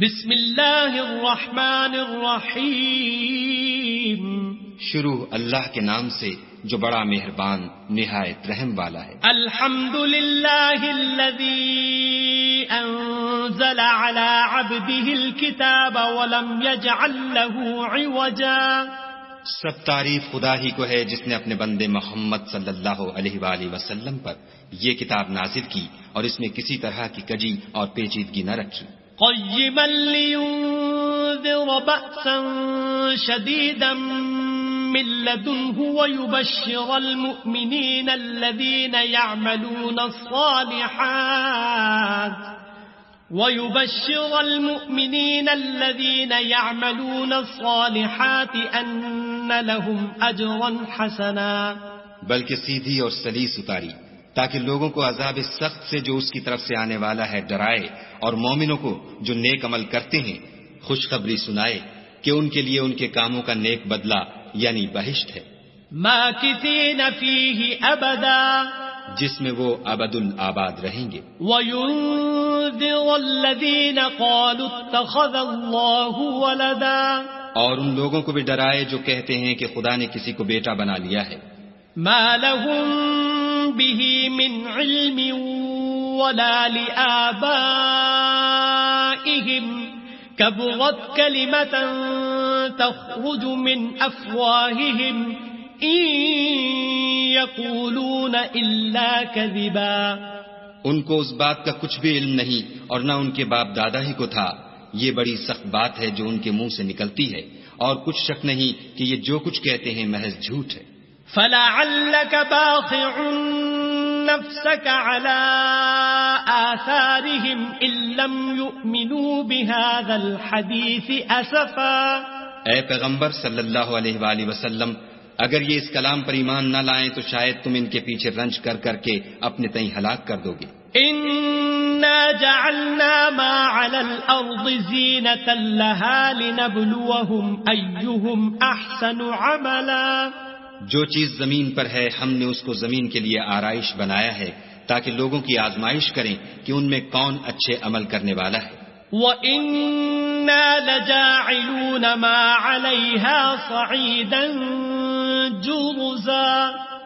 بسم اللہ الرحمن الرحیم. شروع اللہ کے نام سے جو بڑا مہربان نہایت رحم والا ہے. الحمد للہ الذی انزل على عبده الكتاب ولم يجعل له عوجا. سب تعریف خدا ہی کو ہے جس نے اپنے بندے محمد صلی اللہ علیہ وآلہ وسلم پر یہ کتاب نازل کی اور اس میں کسی طرح کی کجی اور پیچیدگی نہ رکھی. قیما لینذر بأسا شدیدا من لدنه ويبشر المؤمنين الذين يعملون الصالحات أن لهم أجرا حسنا. بلکہ سیدھی اور سلیس اتاری تاکہ لوگوں کو عذاب سخت سے جو اس کی طرف سے آنے والا ہے ڈرائے، اور مومنوں کو جو نیک عمل کرتے ہیں خوشخبری سنائے کہ ان کے لیے ان کے کاموں کا نیک بدلہ یعنی بہشت ہے. ماکثین فیہ ابدا، جس میں وہ ابد الآباد رہیں گے. وینذر الذین قالوا اتخذ اللہ ولدا، اور ان لوگوں کو بھی ڈرائے جو کہتے ہیں کہ خدا نے کسی کو بیٹا بنا لیا ہے. ما لهم به من علم ولا لآبائهم كبرت كلمة تخرج من أفواههم إن يقولون إلا كذبا. ان کو اس بات کا کچھ بھی علم نہیں اور نہ ان کے باپ دادا ہی کو تھا. یہ بڑی سخت بات ہے جو ان کے منہ سے نکلتی ہے، اور کچھ شک نہیں کہ یہ جو کچھ کہتے ہیں محض جھوٹ ہے. فلعلك باخع نفسك على آثارهم إن لم يؤمنوا بهذا الحديث أسفا. اے پیغمبر صلی اللہ علیہ وآلہ وسلم، اگر یہ اس کلام پر ایمان نہ لائیں تو شاید تم ان کے پیچھے رنج کر کر کے اپنے تئیں ہلاک کر دو گے. إنا جعلنا ما على الأرض زينة لها لنبلوهم أيهم أحسن عملا. جو چیز زمین پر ہے ہم نے اس کو زمین کے لیے آرائش بنایا ہے تاکہ لوگوں کی آزمائش کریں کہ ان میں کون اچھے عمل کرنے والا ہے. وَإِنَّا لَجَاعِلُونَ مَا عَلَيْهَا صَعِيدًا جُرُزًا.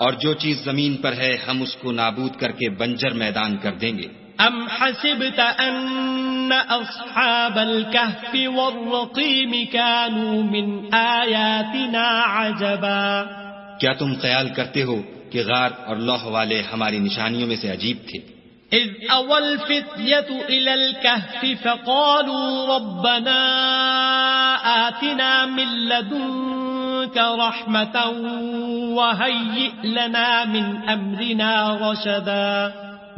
اور جو چیز زمین پر ہے ہم اس کو نابود کر کے بنجر میدان کر دیں گے. أَمْ حَسِبْتَ أَنَّ أَصْحَابَ الْكَهْفِ وَالرَّقِيمِ كَانُوا مِنْ آيَاتِنَا عَجَبًا. کیا تم خیال کرتے ہو کہ غار اور لوح والے ہماری نشانیوں میں سے عجیب تھے؟ اذ اوى الفتية الى الكهف فقالوا ربنا آتنا من لدنك رحمة وهيئ لنا من امرنا رشدا.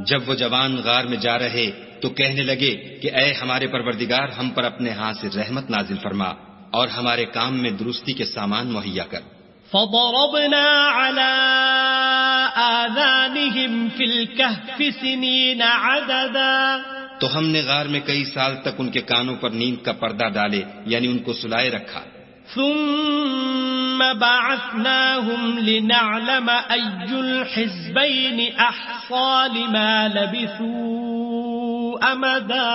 جب وہ جوان غار میں جا رہے تو کہنے لگے کہ اے ہمارے پروردگار، ہم پر اپنے ہاتھ سے رحمت نازل فرما اور ہمارے کام میں درستی کے سامان مہیا کر. فضربنا على آذانهم في الكهف سنين عددا. تو ہم نے غار میں کئی سال تک ان کے کانوں پر نیند کا پردہ ڈالے یعنی ان کو سلائے رکھا. ثم بعثناهم لنعلم أي الحزبين أحصى لما لبثوا أمدا.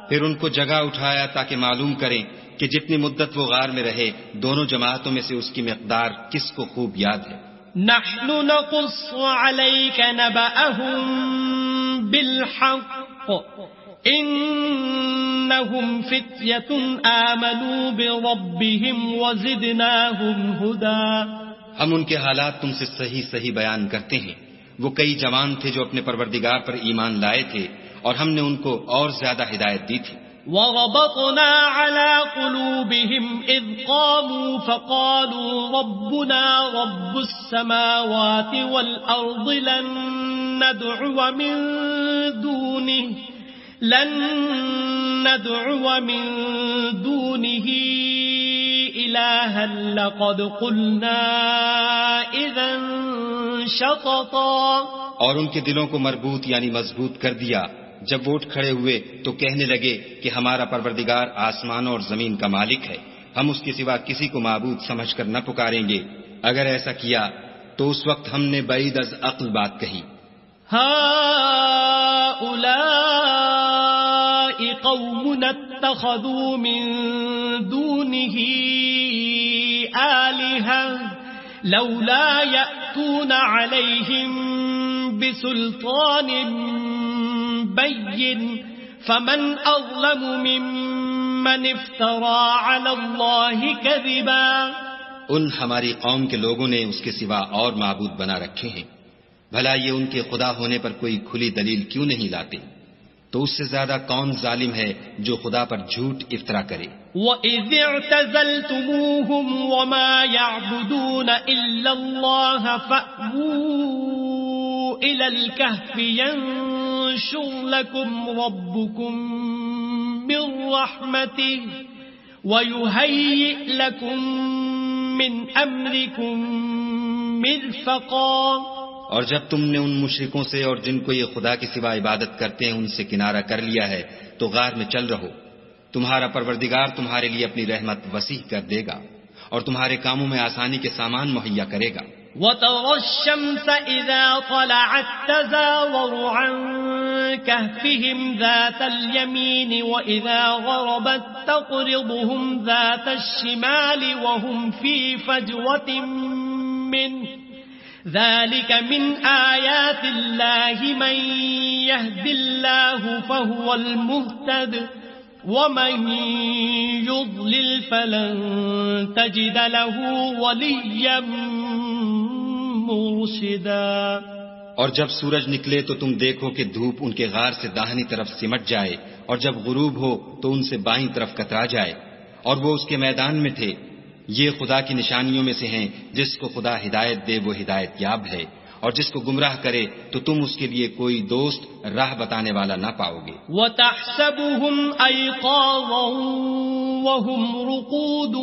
پھر ان کو جگہ اٹھایا تاکہ معلوم کریں کہ جتنی مدت وہ غار میں رہے دونوں جماعتوں میں سے اس کی مقدار کس کو خوب یاد ہے. نحن نقص عليك نبأهم بالحق إنهم فتية آمنوا بربهم وزدناهم هدى. ہم ان کے حالات تم سے صحیح صحیح بیان کرتے ہیں. وہ کئی جوان تھے جو اپنے پروردگار پر ایمان لائے تھے اور ہم نے ان کو اور زیادہ ہدایت دی تھی. وَرَبَطْنَا عَلَى قُلُوبِهِمْ إِذْ قَامُوا فَقَالُوا رَبُّنَا رَبُّ السَّمَاوَاتِ وَالْأَرْضِ لَن نَّدْعُوَ مِن دُونِهِ إِلَٰهًا لَّقَدْ قُلْنَا إِذًا شَطَطًا. اور ان کے دلوں کو مربوط یعنی مضبوط کر دیا. جب وہ اٹھ کھڑے ہوئے تو کہنے لگے کہ ہمارا پروردگار آسمانوں اور زمین کا مالک ہے، ہم اس کے سوا کسی کو معبود سمجھ کر نہ پکاریں گے. اگر ایسا کیا تو اس وقت ہم نے بعید از عقل بات کہی. هؤلاء قوم اتخذوا من دونه آلهة لولا يأتون عليهم بسلطان بين فمن أظلم ممن افترى على الله كذبا. ان ہماری قوم کے لوگوں نے اس کے سوا اور معبود بنا رکھے ہیں، بھلا یہ ان کے خدا ہونے پر کوئی کھلی دلیل کیوں نہیں لاتے؟ تو اس سے زیادہ کون ظالم ہے جو خدا پر جھوٹ افطرا کرے؟ وَإِذِ اعْتَزَلْتُمُوهُمْ وَمَا يَعْبُدُونَ إِلَّا اللَّهَ فَأْوُوا إِلَى الْكَهْفِ يَنشُرْ لَكُمْ رَبُّكُمْ مِنْ رَحْمَتِهِ وَيُهَيِّئْ لَكُمْ مِنْ أَمْرِكُمْ مِرْفَقًا. اور جب تم نے ان مشرکوں سے اور جن کو یہ خدا کے سوا عبادت کرتے ہیں ان سے کنارہ کر لیا ہے تو غار میں چل رہو، تمہارا پروردگار تمہارے لیے اپنی رحمت وسیع کر دے گا اور تمہارے کاموں میں آسانی کے سامان مہیا کرے گا. وَتَرَى الشَّمْسَ إِذَا طَلَعَتْ تَزَاوَرُ عَنْ كَهْفِهِمْ ذَاتَ الْيَمِينِ وَإِذَا غَرَبَتْ تَقْرِضُهُمْ ذَاتَ الشِّمَالِ وَهُمْ فِي فَجْوَةٍ مِّنْهُ. ذَلِكَ مِنْ آيَاتِ اللَّهِ مَنْ يَهْدِ اللَّهُ فَهُوَ الْمُهْتَدِ وَمَنْ يُضْلِلْ فَلَنْ تَجِدَ لَهُ وَلِيًّا مُرْشِدًا. اور جب سورج نکلے تو تم دیکھو کہ دھوپ ان کے غار سے داہنی طرف سمٹ جائے اور جب غروب ہو تو ان سے بائیں طرف کترا جائے اور وہ اس کے میدان میں تھے. یہ خدا کی نشانیوں میں سے ہیں، جس کو خدا ہدایت دے وہ ہدایت یاب ہے اور جس کو گمراہ کرے تو تم اس کے لیے کوئی دوست راہ بتانے والا نہ پاؤ گے. وَتَحْسَبُهُمْ أَيْقَاظًا وَهُمْ رُقُودٌ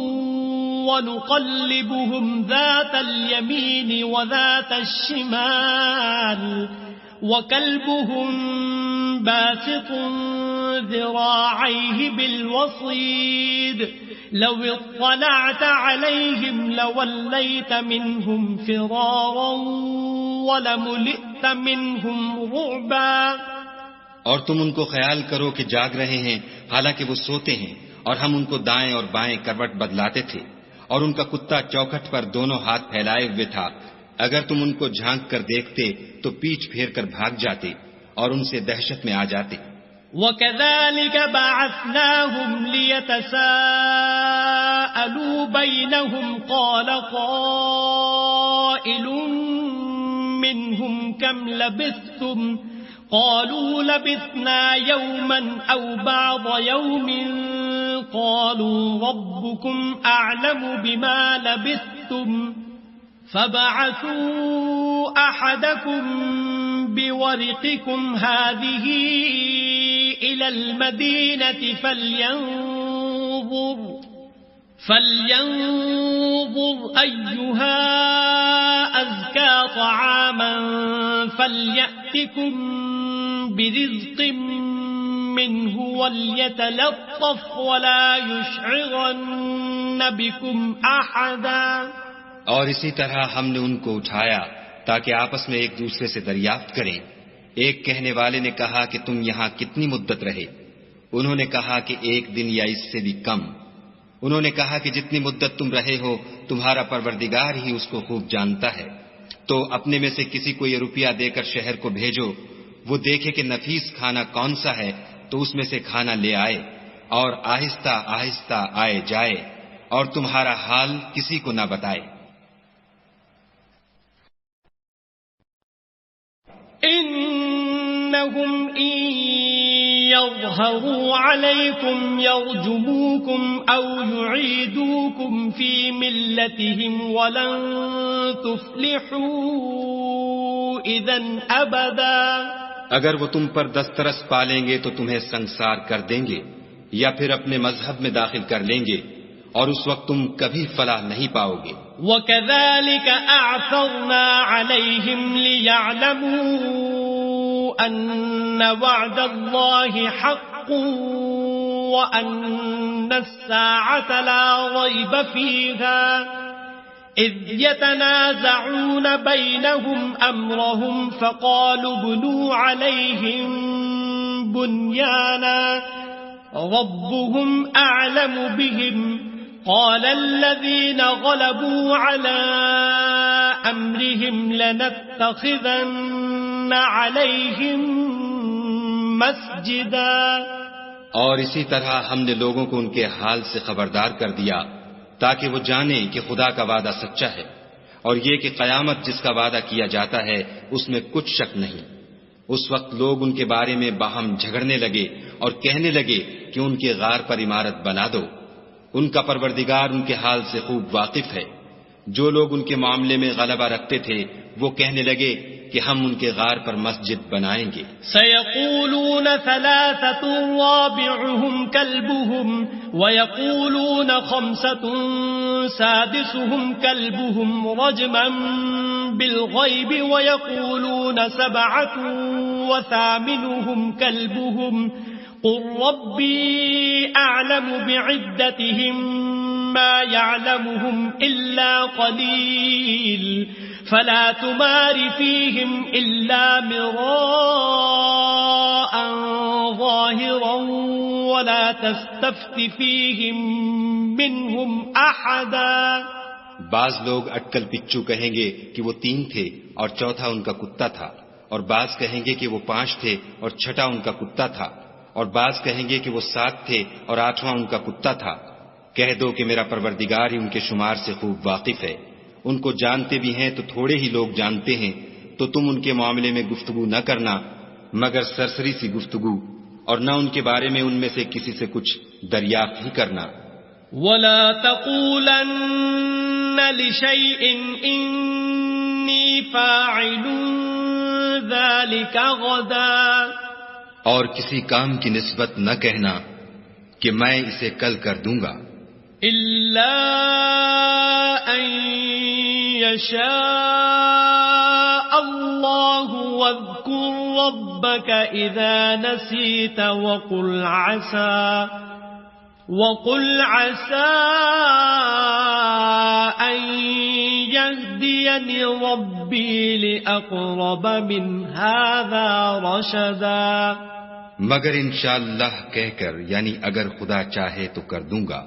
وَنُقَلِّبُهُمْ ذَاتَ الْيَمِينِ وَذَاتَ الشِّمَالِ وَكَلْبُهُمْ بَاسِطٌ ذِرَاعَيْهِ بِالْوَصِيدِ لَوِ اطَّلَعْتَ عَلَيْهِمْ لَوَلَّيْتَ مِنْهُمْ فِرَارًا وَلَمُلِئْتَ مِنْهُمْ رُعْبًا. اور تم ان کو خیال کرو کہ جاگ رہے ہیں حالانکہ وہ سوتے ہیں، اور ہم ان کو دائیں اور بائیں کروٹ بدلاتے تھے، اور ان کا کتا چوکھٹ پر دونوں ہاتھ پھیلائے ہوئے تھا. اگر تم ان کو جھانک کر دیکھتے تو پیچھ پھیر کر بھاگ جاتے اور ان سے دہشت میں آ جاتے. وَكَذَلِكَ بَعَثْنَاهُمْ لِيَتَسَاءَلُوا بَيْنَهُمْ قَالَ قَائِلٌ مِّنْهُمْ كَمْ لَبِثْتُمْ قَالُوا لَبِثْنَا يَوْمًا أَوْ بَعْضَ يَوْمٍ قَالُوا رَبُّكُمْ أَعْلَمُ بِمَا لَبِثْتُمْ فَابْعَثُوا أَحَدَكُمْ بِوَرِقِكُمْ هَذِهِ إِلَى الْمَدِينَةِ فَلْيَنظُرْ أَيُّهَا أَزْكَى طَعَامًا فَلْيَأْتِكُمْ بِرِزْقٍ مِّنْهُ وَلْيَتَلَطَّفْ وَلَا يُشْعِرَنَّ بِكُمْ أَحَدًا. اور اسی طرح ہم نے ان کو اٹھایا تاکہ آپس میں ایک دوسرے سے دریافت کریں. ایک کہنے والے نے کہا کہ تم یہاں کتنی مدت رہے؟ انہوں نے کہا کہ ایک دن یا اس سے بھی کم. انہوں نے کہا کہ جتنی مدت تم رہے ہو تمہارا پروردگار ہی اس کو خوب جانتا ہے. تو اپنے میں سے کسی کو یہ روپیہ دے کر شہر کو بھیجو، وہ دیکھے کہ نفیس کھانا کون سا ہے تو اس میں سے کھانا لے آئے اور آہستہ آہستہ آئے جائے اور تمہارا حال کسی کو نہ بتائے. إنهم إن يظهروا عليكم يرجموكم أو يعيدوكم في ملتهم ولن تفلحوا إذن أبدا. اگر وہ تم پر دسترس پالیں گے تو تمہیں سنسار کر دیں گے یا پھر اپنے مذہب میں داخل کر لیں گے اور اس وقت تم کبھی فلاح نہیں پاؤ گے. وَكَذَلِكَ أَعْثَرْنَا عَلَيْهِمْ لِيَعْلَمُوا أَنَّ وَعْدَ اللَّهِ حَقٌّ وَأَنَّ السَّاعَةَ لَا رَيْبَ فِيهَا إِذْ يَتَنَازَعُونَ بَيْنَهُمْ أَمْرَهُمْ فَقَالُوا ابْنُوا عَلَيْهِمْ بُنْيَانًا ربهم أعلم بهم قال الذين غلبوا على أمرهم لنتخذن عليهم مسجدا. اور اسی طرح ہم نے لوگوں کو ان کے حال سے خبردار کر دیا تاکہ وہ جانیں کہ خدا کا وعدہ سچا ہے اور یہ کہ قیامت جس کا وعدہ کیا جاتا ہے اس میں کچھ شک نہیں. اس وقت لوگ ان کے بارے میں باہم جھگڑنے لگے اور کہنے لگے کہ ان کے غار پر عمارت بنا دو. ان کا پروردگار ان کے حال سے خوب واقف ہے. جو لوگ ان کے معاملے میں غلبہ رکھتے تھے وہ کہنے لگے کہ ہم ان کے غار پر مسجد بنائیں گے. سيقولون ثلاثة رابعهم كلبهم ويقولون خمسة سادسهم كلبهم رجما بالغيب ويقولون سبعة وثامنهم كلبهم قل ربي أعلم بعدتهم ما يعلمهم إلا قليل فلا تمار فيهم إلا مراء ظاهرا ولا تستفت فيهم منهم أحدا. بعض لوگ اٹکل پچو کہیں گے کہ وہ 3 تھے اور چوتھا ان کا کتا تھا، اور بعض کہیں گے کہ وہ 5 تھے اور چھٹا ان کا کتا تھا، اور بعض کہیں گے کہ وہ 7 تھے اور 8واں ان کا کتا تھا. کہہ دو کہ میرا پروردگار ہی ان کے شمار سے خوب واقف ہے. ان کو جانتے بھی ہیں تو تھوڑے ہی لوگ جانتے ہیں، تو تم ان کے معاملے میں گفتگو نہ کرنا مگر سرسری سی گفتگو، اور نہ ان کے بارے میں ان میں سے کسی سے کچھ دریافت ہی کرنا. وَلَا تَقُولَنَّ لِشَيْءٍ إِنِّي فَاعِلٌ ذَلِكَ غَدًا. اور کسی کام کی نسبت نہ کہنا کہ میں اسے کل کر دوں گا. إِلَّا أَن يَشَاءَ اللَّهُ وَاذْكُرْ رَبَّكَ إِذَا نَسِيتَ وَقُلْ عَسَىٰ أَن يَهْدِيَنِ رَبِّي لِأَقْرَبَ مِنْ هَذَا رَشَدًا. مگر انشاءاللہ کہہ کر، یعنی اگر خدا چاہے تو کر دوں گا،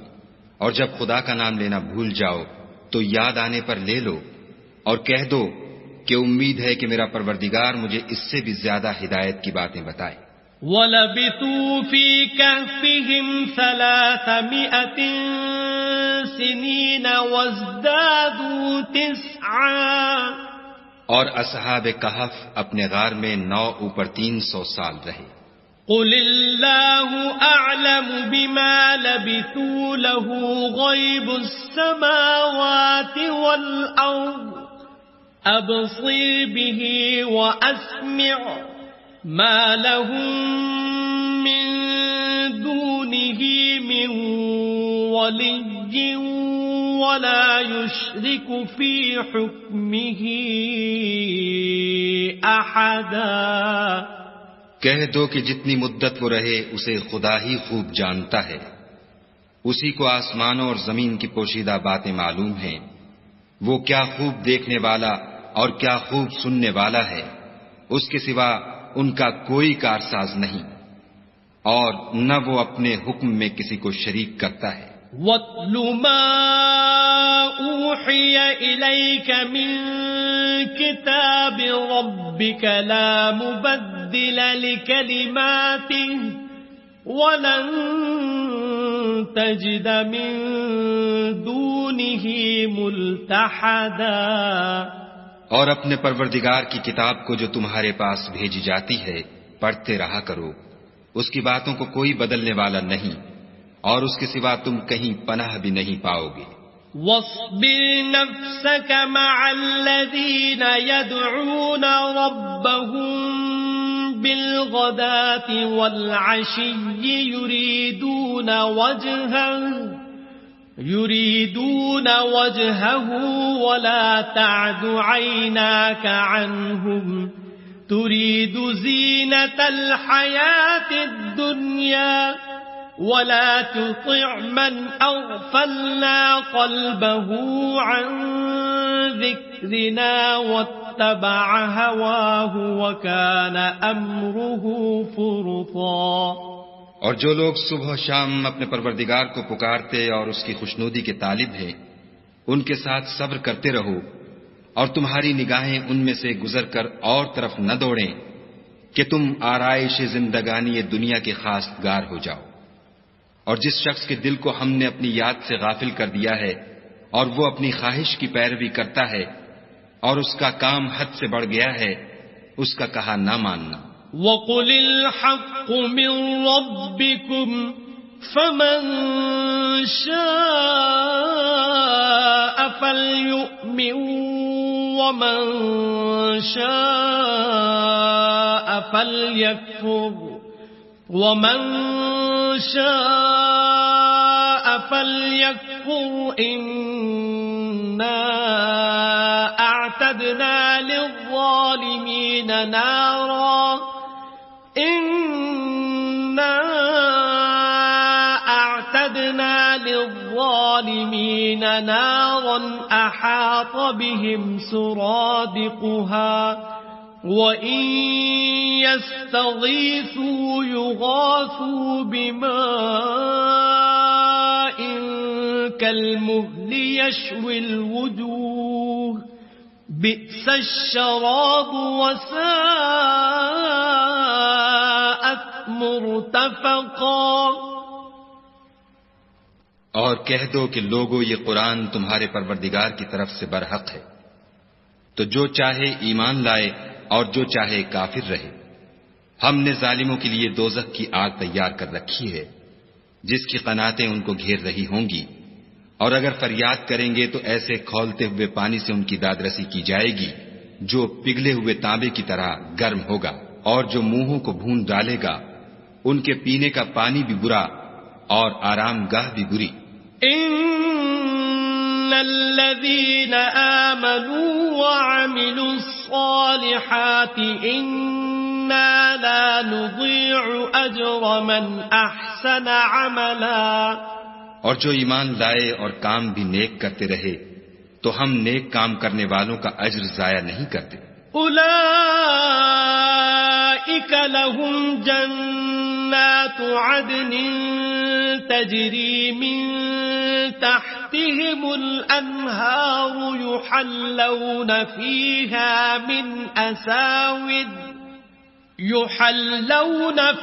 اور جب خدا کا نام لینا بھول جاؤ تو یاد آنے پر لے لو، اور کہہ دو کہ امید ہے کہ میرا پروردگار مجھے اس سے بھی زیادہ ہدایت کی باتیں بتائے. وَلَبِثُوا فِي كَهْفِهِمْ 300 سِنِينَ وَازْدَادُوا 9. اور اصحاب کہف اپنے غار میں 9 اوپر 300 سال رہے. قُلِ اللَّهُ أَعْلَمُ بِمَا لَبِثُوا لَهُ غَيْبُ السَّمَاوَاتِ وَالْأَرْضِ أَبْصِرْ بِهِ وَأَسْمِعْ مَا لَهُم مِّن دُونِهِ مِن وَلِيٍّ وَلَا يُشْرِكُ فِي حُكْمِهِ أَحَدًا. کہہ دو کہ جتنی مدت وہ رہے اسے خدا ہی خوب جانتا ہے. اسی کو آسمانوں اور زمین کی پوشیدہ باتیں معلوم ہیں. وہ کیا خوب دیکھنے والا اور کیا خوب سننے والا ہے. اس کے سوا ان کا کوئی کارساز نہیں، اور نہ وہ اپنے حکم میں کسی کو شریک کرتا ہے. وَاتْلُ مَا أُوحِيَ إِلَيْكَ مِن كِتَابِ رَبِّكَ لَا مُبَدِّلَ لِكَلِمَاتِهِ وَلَن تَجِدَ مِن دُونِهِ مُلْتَحَدًا. اور اپنے پروردگار کی کتاب کو جو تمہارے پاس بھیجی جاتی ہے پڑھتے رہا کرو. اس کی باتوں کو کوئی بدلنے والا نہیں، اور اس کے سوا تم کہیں پناہ بھی نہیں پاؤ گے. وَاصْبِرْ نَفْسَكَ مَعَ الَّذِينَ يَدْعُونَ رَبَّهُم بِالْغَدَاةِ وَالْعَشِيِّ يُرِيدُونَ وَجْهَهُ وَلَا تَعْدُ عَيْنَاكَ عَنْهُمْ تُرِيدُ زِينَةَ الْحَيَاةِ الدُّنْيَا وَلَا تُطِعْ مَنْ أَغْفَلْنَا قَلْبَهُ عَنْ ذِكْرِنَا وَاتَّبَعَ هَوَاهُ وَكَانَ أَمْرُهُ فُرُطًا. اور جو لوگ صبح و شام اپنے پروردگار کو پکارتے اور اس کی خوشنودی کے طالب ہیں ان کے ساتھ صبر کرتے رہو، اور تمہاری نگاہیں ان میں سے گزر کر اور طرف نہ دوڑیں کہ تم آرائش زندگانی دنیا کے خواستگار ہو جاؤ۔ اور جس شخص کے دل کو ہم نے اپنی یاد سے غافل کر دیا ہے اور وہ اپنی خواہش کی پیروی کرتا ہے اور اس کا کام حد سے بڑھ گیا ہے، اس کا کہا نہ ماننا۔ وَقُلِ الْحَقُّ مِنْ رَبِّكُمْ فَمَنْ شَاءَ فَلْيُؤْمِنْ وَمَنْ شَاءَ فَلْيَكْفُرْ إِنَّا أَعْتَدْنَا لِلظَّالِمِينَ نَارًا أَحَاطَ بِهِمْ سُرَادِقُهَا وَإِن يَسْتَغِيثُوا يُغَاثُوا بِمَاءٍ كَالْمُهْلِ يَشْوِي الْوُجُوهَ بِئْسَ الشَّرَابُ وَسَاءَتْ مُرْتَفَقًا۔ اور کہہ دو کہ لوگو یہ قرآن تمہارے پروردگار کی طرف سے برحق ہے، تو جو چاہے ایمان لائے اور جو چاہے کافر رہے۔ ہم نے ظالموں کے لیے دوزخ کی آگ تیار کر رکھی ہے جس کی قناتیں ان کو گھیر رہی ہوں گی، اور اگر فریاد کریں گے تو ایسے کھولتے ہوئے پانی سے ان کی دادرسی کی جائے گی جو پگھلے ہوئے تانبے کی طرح گرم ہوگا، اور جو منہوں کو بھون ڈالے گا ان کے پینے کا پانی بھی برا اور آرام گاہ بھی بری۔ ان الذين آمنوا وعملوا الصالحات انا لا نضيع اجر من احسن عملا۔ اور جو ایمان لائے اور کام بھی نیک کرتے رہے تو ہم نیک کام کرنے والوں کا اجر ضائع نہیں کرتے۔ اولئک لهم جنات عدن تجری من تحتهم الانہار يحلون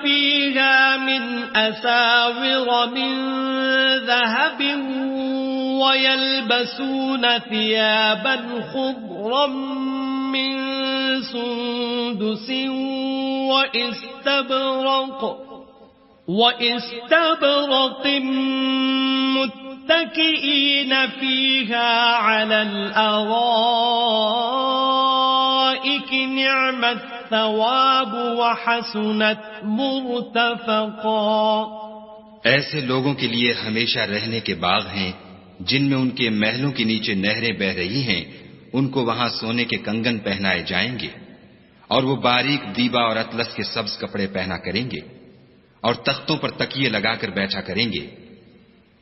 فيها من أساور من ذهب ويلبسون ثيابا خضرا من سندس وإستبرق متكئين فيها على الأرائك نعم الثواب وحسنت مرتفقا۔ ایسے لوگوں کے لیے ہمیشہ رہنے کے باغ ہیں جن میں ان کے محلوں کے نیچے نہریں بہ رہی ہیں، ان کو وہاں سونے کے کنگن پہنائے جائیں گے، اور وہ باریک دیبا اور اطلس کے سبز کپڑے پہنا کریں گے، اور تختوں پر تکیے لگا کر بیٹھا کریں گے۔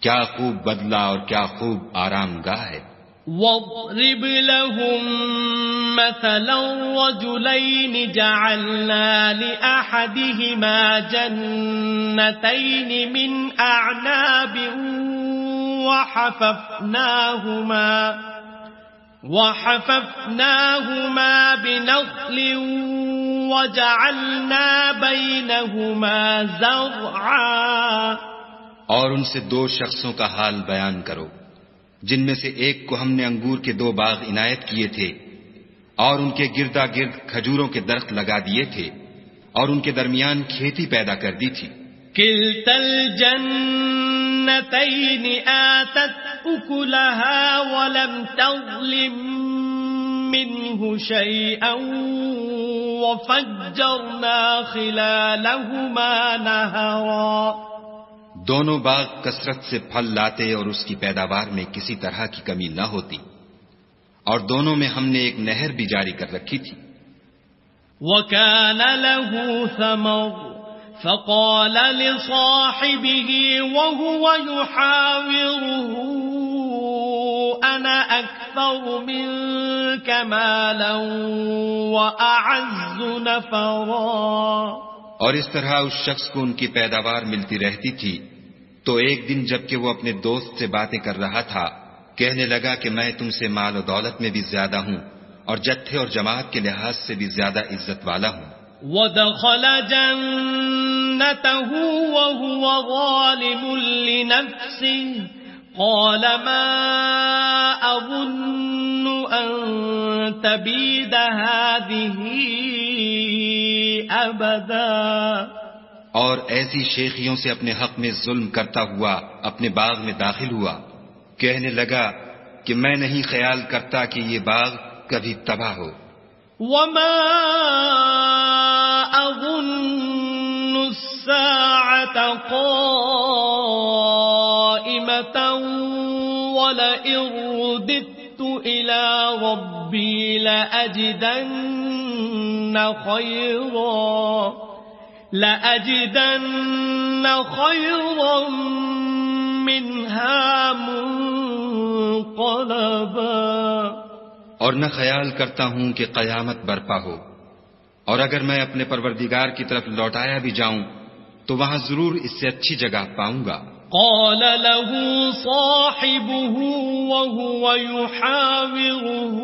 کیا خوب بدلہ اور کیا خوب آرام گاہ ہے۔ وَاضْرِبْ لَهُم مَّثَلًا رَّجُلَيْنِ جَعَلْنَا لِأَحَدِهِمَا جَنَّتَيْنِ مِنْ أَعْنَابٍ وَحَفَفْنَاهُمَا بِنَخْلٍ وَجَعَلْنَا بَيْنَهُمَا زَرْعًا۔ اور ان سے دو شخصوں کا حال بیان کرو جن میں سے ایک کو ہم نے انگور کے 2 باغ عنایت کیے تھے اور ان کے گردا گرد کھجوروں کے درخت لگا دیے تھے اور ان کے درمیان کھیتی پیدا کر دی تھی۔ کلتا الجنتین آتت اکلها ولم تظلم منه شيئا وفجرنا خلالهما نهرا۔ دونوں باغ کثرت سے پھل لاتے اور اس کی پیداوار میں کسی طرح کی کمی نہ ہوتی، اور دونوں میں ہم نے ایک نہر بھی جاری کر رکھی تھی۔ وَكَانَ لَهُ ثَمَرٌ فَقَالَ لِصَاحِبِهِ وَهُوَ يُحَاوِرُهُ أَنَا أَكْثَرُ مِنكَ مَالًا وَأَعَزُّ نَفَرًا۔ اور اس طرح اس شخص کو ان کی پیداوار ملتی رہتی تھی. تو ایک دن جبکہ وہ اپنے دوست سے باتیں کر رہا تھا کہنے لگا کہ میں تم سے مال و دولت میں بھی زیادہ ہوں اور جتھے اور جماعت کے لحاظ سے بھی زیادہ عزت والا ہوں. وَدَخَلَ جَنَّتَهُ وَهُوَ ظَالِمٌ لِنَفْسِهِ قَالَ مَا أَظُنُّ أَن تَبِيدَ هَٰذِهِ أَبَدًا. اور ایسی شیخیوں سے اپنے حق میں ظلم کرتا ہوا اپنے باغ میں داخل ہوا کہنے لگا کہ میں نہیں خیال کرتا کہ یہ باغ کبھی تباہ ہو. وَمَا أَظُنُّ السَّاعَةَ قَائِمَةً وَلَئِن رُّدِدتُّ إِلَىٰ رَبِّي لَأَجِدَنَّ خَيْرًا مِّنْهَا مُنقَلَبًا. اور نہ خیال کرتا ہوں کہ قیامت برپا ہو، اور اگر میں اپنے پروردگار کی طرف لوٹایا بھی جاؤں تو وہاں ضرور اس سے اچھی جگہ پاؤں گا. قال له صاحبه وهو يحاوره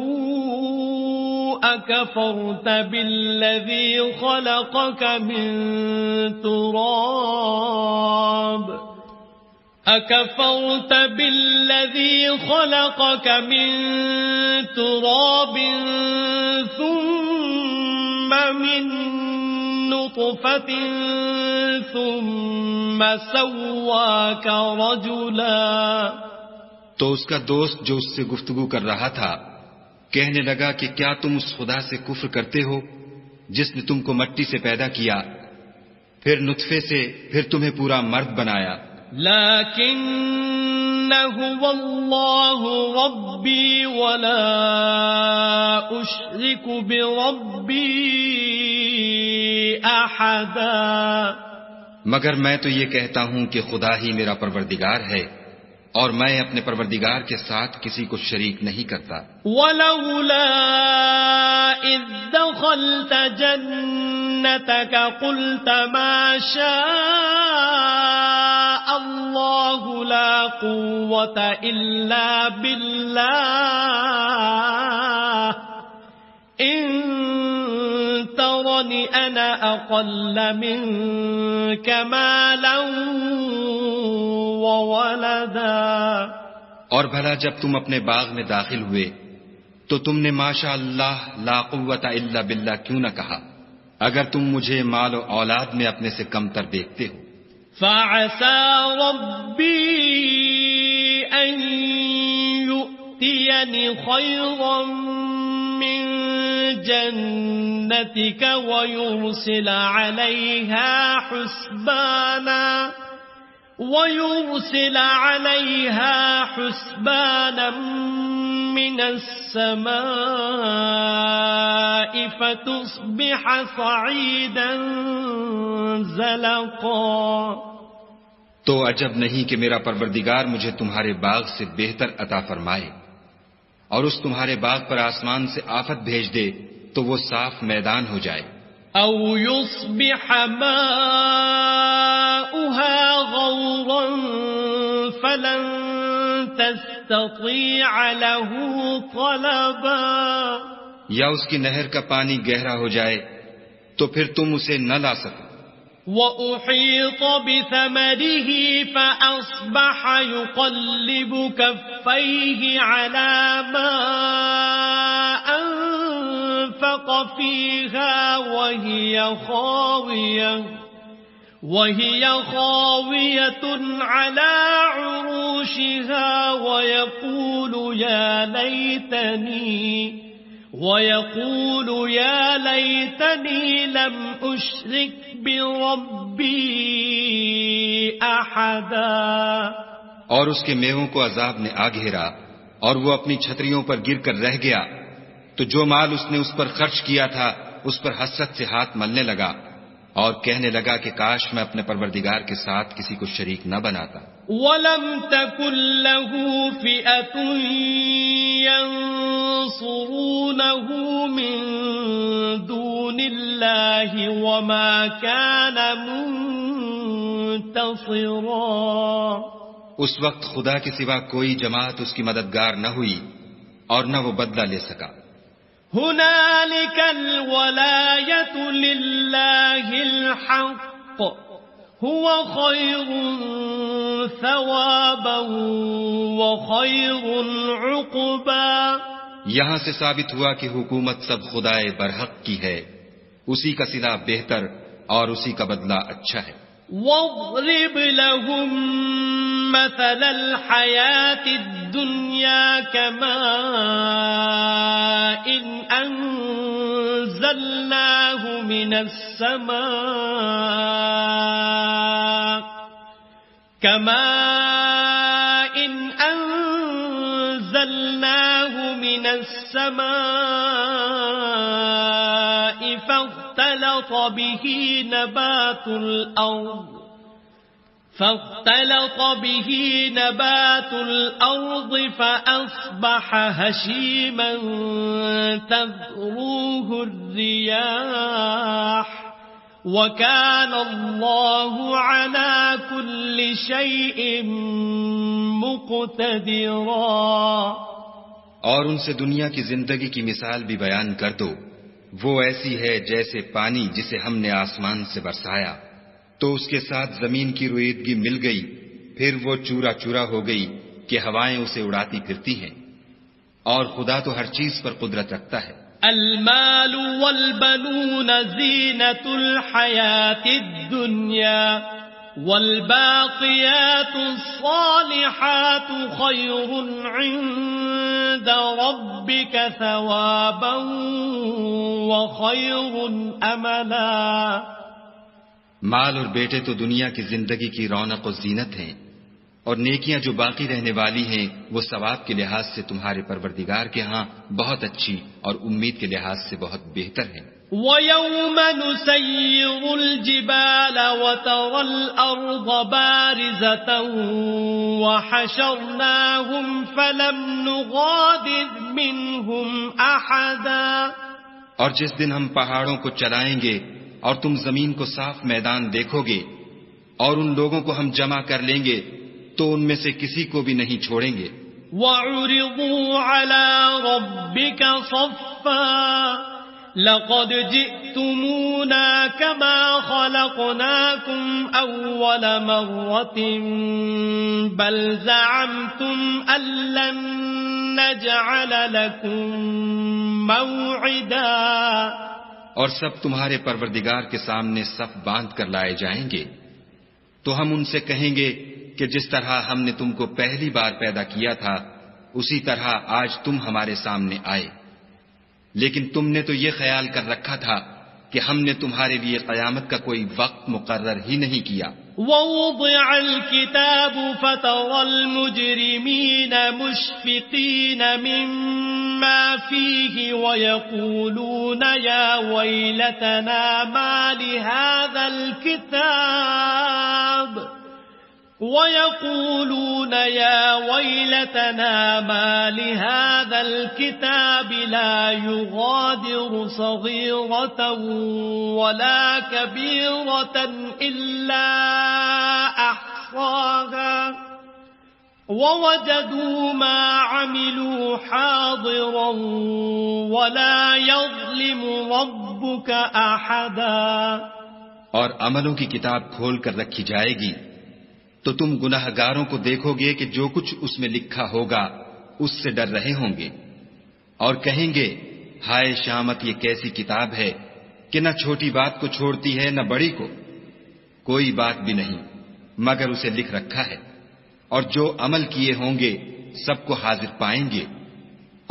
أكفرت بالذي خلقك من تراب ثم من نطفة ثم سواك رجلا. تو اس کا دوست جو اس سے گفتگو کر رہا تھا کہنے لگا کہ کیا تم اس خدا سے کفر کرتے ہو جس نے تم کو مٹی سے پیدا کیا پھر نطفے سے پھر تمہیں پورا مرد بنایا. لكن هو الله ربي ولا أشرك بربي أحدا. مگر میں تو یہ کہتا ہوں کہ خدا ہی میرا پروردگار ہے اور میں اپنے پروردگار کے ساتھ کسی کو شریک نہیں کرتا. وَلَوْلَا إِذْ دَخَلْتَ جَنَّتَكَ قُلْتَ مَا شَاءَ اللَّهُ لَا قُوَّةَ إِلَّا بِاللَّهِ إِن تَرَنِ أَنَا أَقَلَّ مِنكَ مَالًا وَوَلَدًا. اور بھلا جب تم اپنے باغ میں داخل ہوئے تو تم نے ماشاء اللہ لا قوت الا باللہ کیوں نہ کہا اگر تم مجھے مال و اولاد میں اپنے سے کم تر دیکھتے ہو. فَعَسَى رَبِّي أَن يُؤْتِيَنِ خَيْرًا مِّن جَنَّتِكَ وَيُرْسِلَ عَلَيْهَا حُسْبَانًا مِّنَ السَّمَاءِ فَتُصْبِحَ صَعِيدًا زَلَقًا. تو عجب نہیں کہ میرا پروردگار مجھے تمہارے باغ سے بہتر عطا فرمائے اور اس تمہارے باغ پر آسمان سے آفت بھیج دے تو وہ صاف میدان ہو جائے. أَوْ يُصْبِحَ مَاؤُهَا غَوْرًا فَلَن تَسْتَطِيعَ لَهُ طَلَبًا. یا اس کی نہر کا پانی گہرا ہو جائے تو پھر تم اسے نہ لا سکو. وَأُحِيطَ بِثَمَرِهِ فَأَصْبَحَ يُقَلِّبُ كَفَّيْهِ عَلَى مَا أَنفَقَ فِيهَا وَهِيَ خَاوِيَةٌ عَلَى عُرُوشِهَا وَيَقُولُ يَا لَيْتَنِي لَمْ أُشْرِكْ بِرَبِّي أَحَدًا. اور اس کے میووں کو عذاب نے آ گھیرا اور وہ اپنی چھتریوں پر گر کر رہ گیا تو جو مال اس نے اس پر خرچ کیا تھا اس پر حسرت سے ہاتھ ملنے لگا اور کہنے لگا کہ کاش میں اپنے پروردگار کے ساتھ کسی کو شریک نہ بناتا. وَلَمْ تَكُنْ لَهُ فِئَةٌ يَنصُرُونَهُ مِن دُونِ اللَّهِ وَمَا كَانَ مُنتَصِرًا. اس وقت خدا کے سوا کوئی جماعت اس کی مددگار نہ ہوئی اور نہ وہ بدلہ لے سکا. هُنَالِكَ الْوَلَایَةُ لِلَّهِ الْحَقِّ هُوَ خَيْرٌ ثَوَابًا وَخَيْرٌ عُقْبًا. یہاں سے ثابت ہوا کہ حکومت سب خدائے برحق کی ہے، اسی کا صلہ بہتر اور اسی کا بدلہ اچھا ہے. وَاضْرِبْ لَهُم مَّثَلَ الْحَيَاةِ الدُّنْيَا كَمَاءٍ أَنزَلْنَاهُ مِنَ السَّمَاءِ فاختلط به نبات الأرض فأصبح هشيما تذروه الرياح وكان الله على كل شيء مقتدرا. اور ان سے دنیا کی زندگی کی مثال بھی بیان کر دو. وہ ایسی ہے جیسے پانی جسے ہم نے آسمان سے برسایا تو اس کے ساتھ زمین کی رویدگی مل گئی، پھر وہ چورا چورا ہو گئی کہ ہوائیں اسے اڑاتی پھرتی ہیں. اور خدا تو ہر چیز پر قدرت رکھتا ہے. المال والبنون زینة الحیاة الدنیا والباقیات الصالحات خیر عند ربک ثوابا وخیر املا. مال اور بیٹے تو دنیا کی زندگی کی رونق و زینت ہیں، اور نیکیاں جو باقی رہنے والی ہیں وہ ثواب کے لحاظ سے تمہارے پروردگار کے ہاں بہت اچھی اور امید کے لحاظ سے بہت بہتر ہیں. وَيَوْمَ نُسَيِّرُ الْجِبَالَ وَتَرَى الْأَرْضَ بَارِزَةً وَحَشَرْنَاهُمْ فَلَمْ نُغَادِرْ مِنْهُمْ أَحَدًا. اور جس دن ہم پہاڑوں کو چلائیں گے اور تم زمین کو صاف میدان دیکھو گے اور ان لوگوں کو ہم جمع کر لیں گے تو ان میں سے کسی کو بھی نہیں چھوڑیں گے. وَعُرِضُوا عَلَى رَبِّكَ صَفًّا لَقَدْ جِئْتُمُونَا كَمَا خَلَقْنَاكُمْ أَوَّلَ مَرَّةٍ بَلْ زَعَمْتُمْ أَن لَّن نَّجْعَلَ لَكُم مَّوْعِدًا. اور سب تمہارے پروردگار کے سامنے صف باندھ کر لائے جائیں گے تو ہم ان سے کہیں گے کہ جس طرح ہم نے تم کو پہلی بار پیدا کیا تھا اسی طرح آج تم ہمارے سامنے آئے، لیکن تم نے تو یہ خیال کر رکھا تھا کہ ہم نے تمہارے لیے قیامت کا کوئی وقت مقرر ہی نہیں کیا. وَوُضِعَ الْكِتَابُ فَتَرَى الْمُجْرِمِينَ مُشْفِقِينَ مِمَّا فِيهِ وَيَقُولُونَ يَا وَيْلَتَنَا مَا لِهَذَا الْكِتَابِ لَا يُغَادِرُ صَغِيرَةً وَلَا كَبِيرَةً إِلَّا أَحْصَاهَا وَوَجَدُوا مَا عَمِلُوا حَاضِرًا وَلَا يَظْلِمُ رَبُّكَ أَحَدًا. اور عملوں کی کتاب کھول کر رکھی جائے گی تو تم گناہگاروں کو دیکھو گے کہ جو کچھ اس میں لکھا ہوگا اس سے ڈر رہے ہوں گے اور کہیں گے ہائے شامت یہ کیسی کتاب ہے کہ نہ چھوٹی بات کو چھوڑتی ہے نہ بڑی کو، کوئی بات بھی نہیں مگر اسے لکھ رکھا ہے، اور جو عمل کیے ہوں گے سب کو حاضر پائیں گے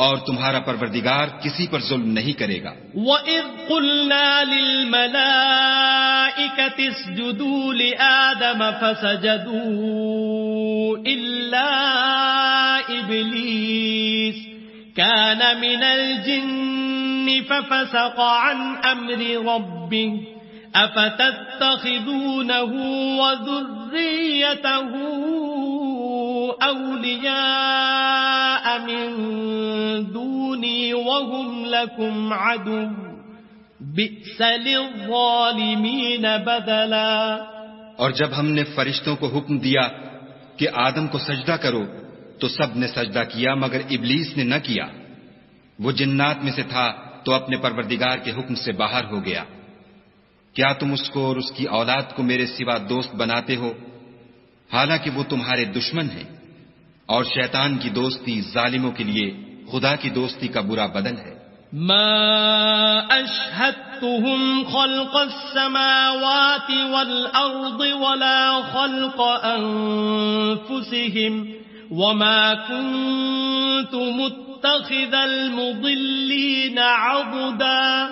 اور تمہارا پروردگار کسی پر ظلم نہیں کرے گا. وَإِذْ قُلْنَا لِلْمَلَائِكَةِ اسْجُدُوا لِآدَمَ فَسَجَدُوا إِلَّا إِبْلِيسَ كَانَ مِنَ الْجِنِّ فَفَسَقَ عَنْ أَمْرِ رَبِّهِ أفتتخذونه وذريته أولياء من دوني وهم لكم عدو بئس للظالمين بدلا. اور جب ہم نے فرشتوں کو حکم دیا کہ آدم کو سجدہ کرو تو سب نے سجدہ کیا مگر ابلیس نے نہ کیا. وہ جنات میں سے تھا تو اپنے پروردگار کے حکم سے باہر ہو گیا. کیا تم اس کو اور اس کی اولاد کو میرے سوا دوست بناتے ہو حالانکہ وہ تمہارے دشمن ہیں؟ اور شیطان کی دوستی ظالموں کے لیے خدا کی دوستی کا برا بدل ہے. ما أشهدتهم خلق السماوات والأرض ولا خلق أنفسهم وما كنت متخذ المضلين عضدا.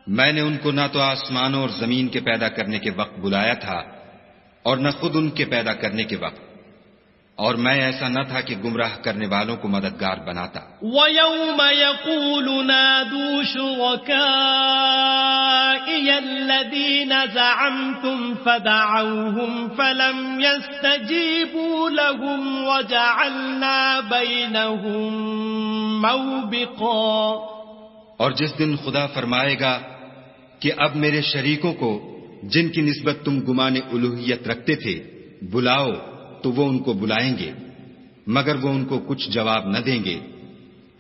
میں نے ان کو نہ تو آسمانوں اور زمین کے پیدا کرنے کے وقت بلایا تھا اور نہ خود ان کے پیدا کرنے کے وقت، اور میں ایسا نہ تھا کہ گمراہ کرنے والوں کو مددگار بناتا. وَيَوْمَ يَقُولُ نَادُوا شُرَكَائِيَ الَّذِينَ زَعَمْتُمْ فَدَعَوْهُمْ فَلَمْ يَسْتَجِيبُوا لَهُمْ وَجَعَلْنَا بَيْنَهُمْ مَوْبِقًا. اور جس دن خدا فرمائے گا کہ اب میرے شریکوں کو جن کی نسبت تم گمان الوہیت رکھتے تھے بلاؤ، تو وہ ان کو بلائیں گے مگر وہ ان کو کچھ جواب نہ دیں گے،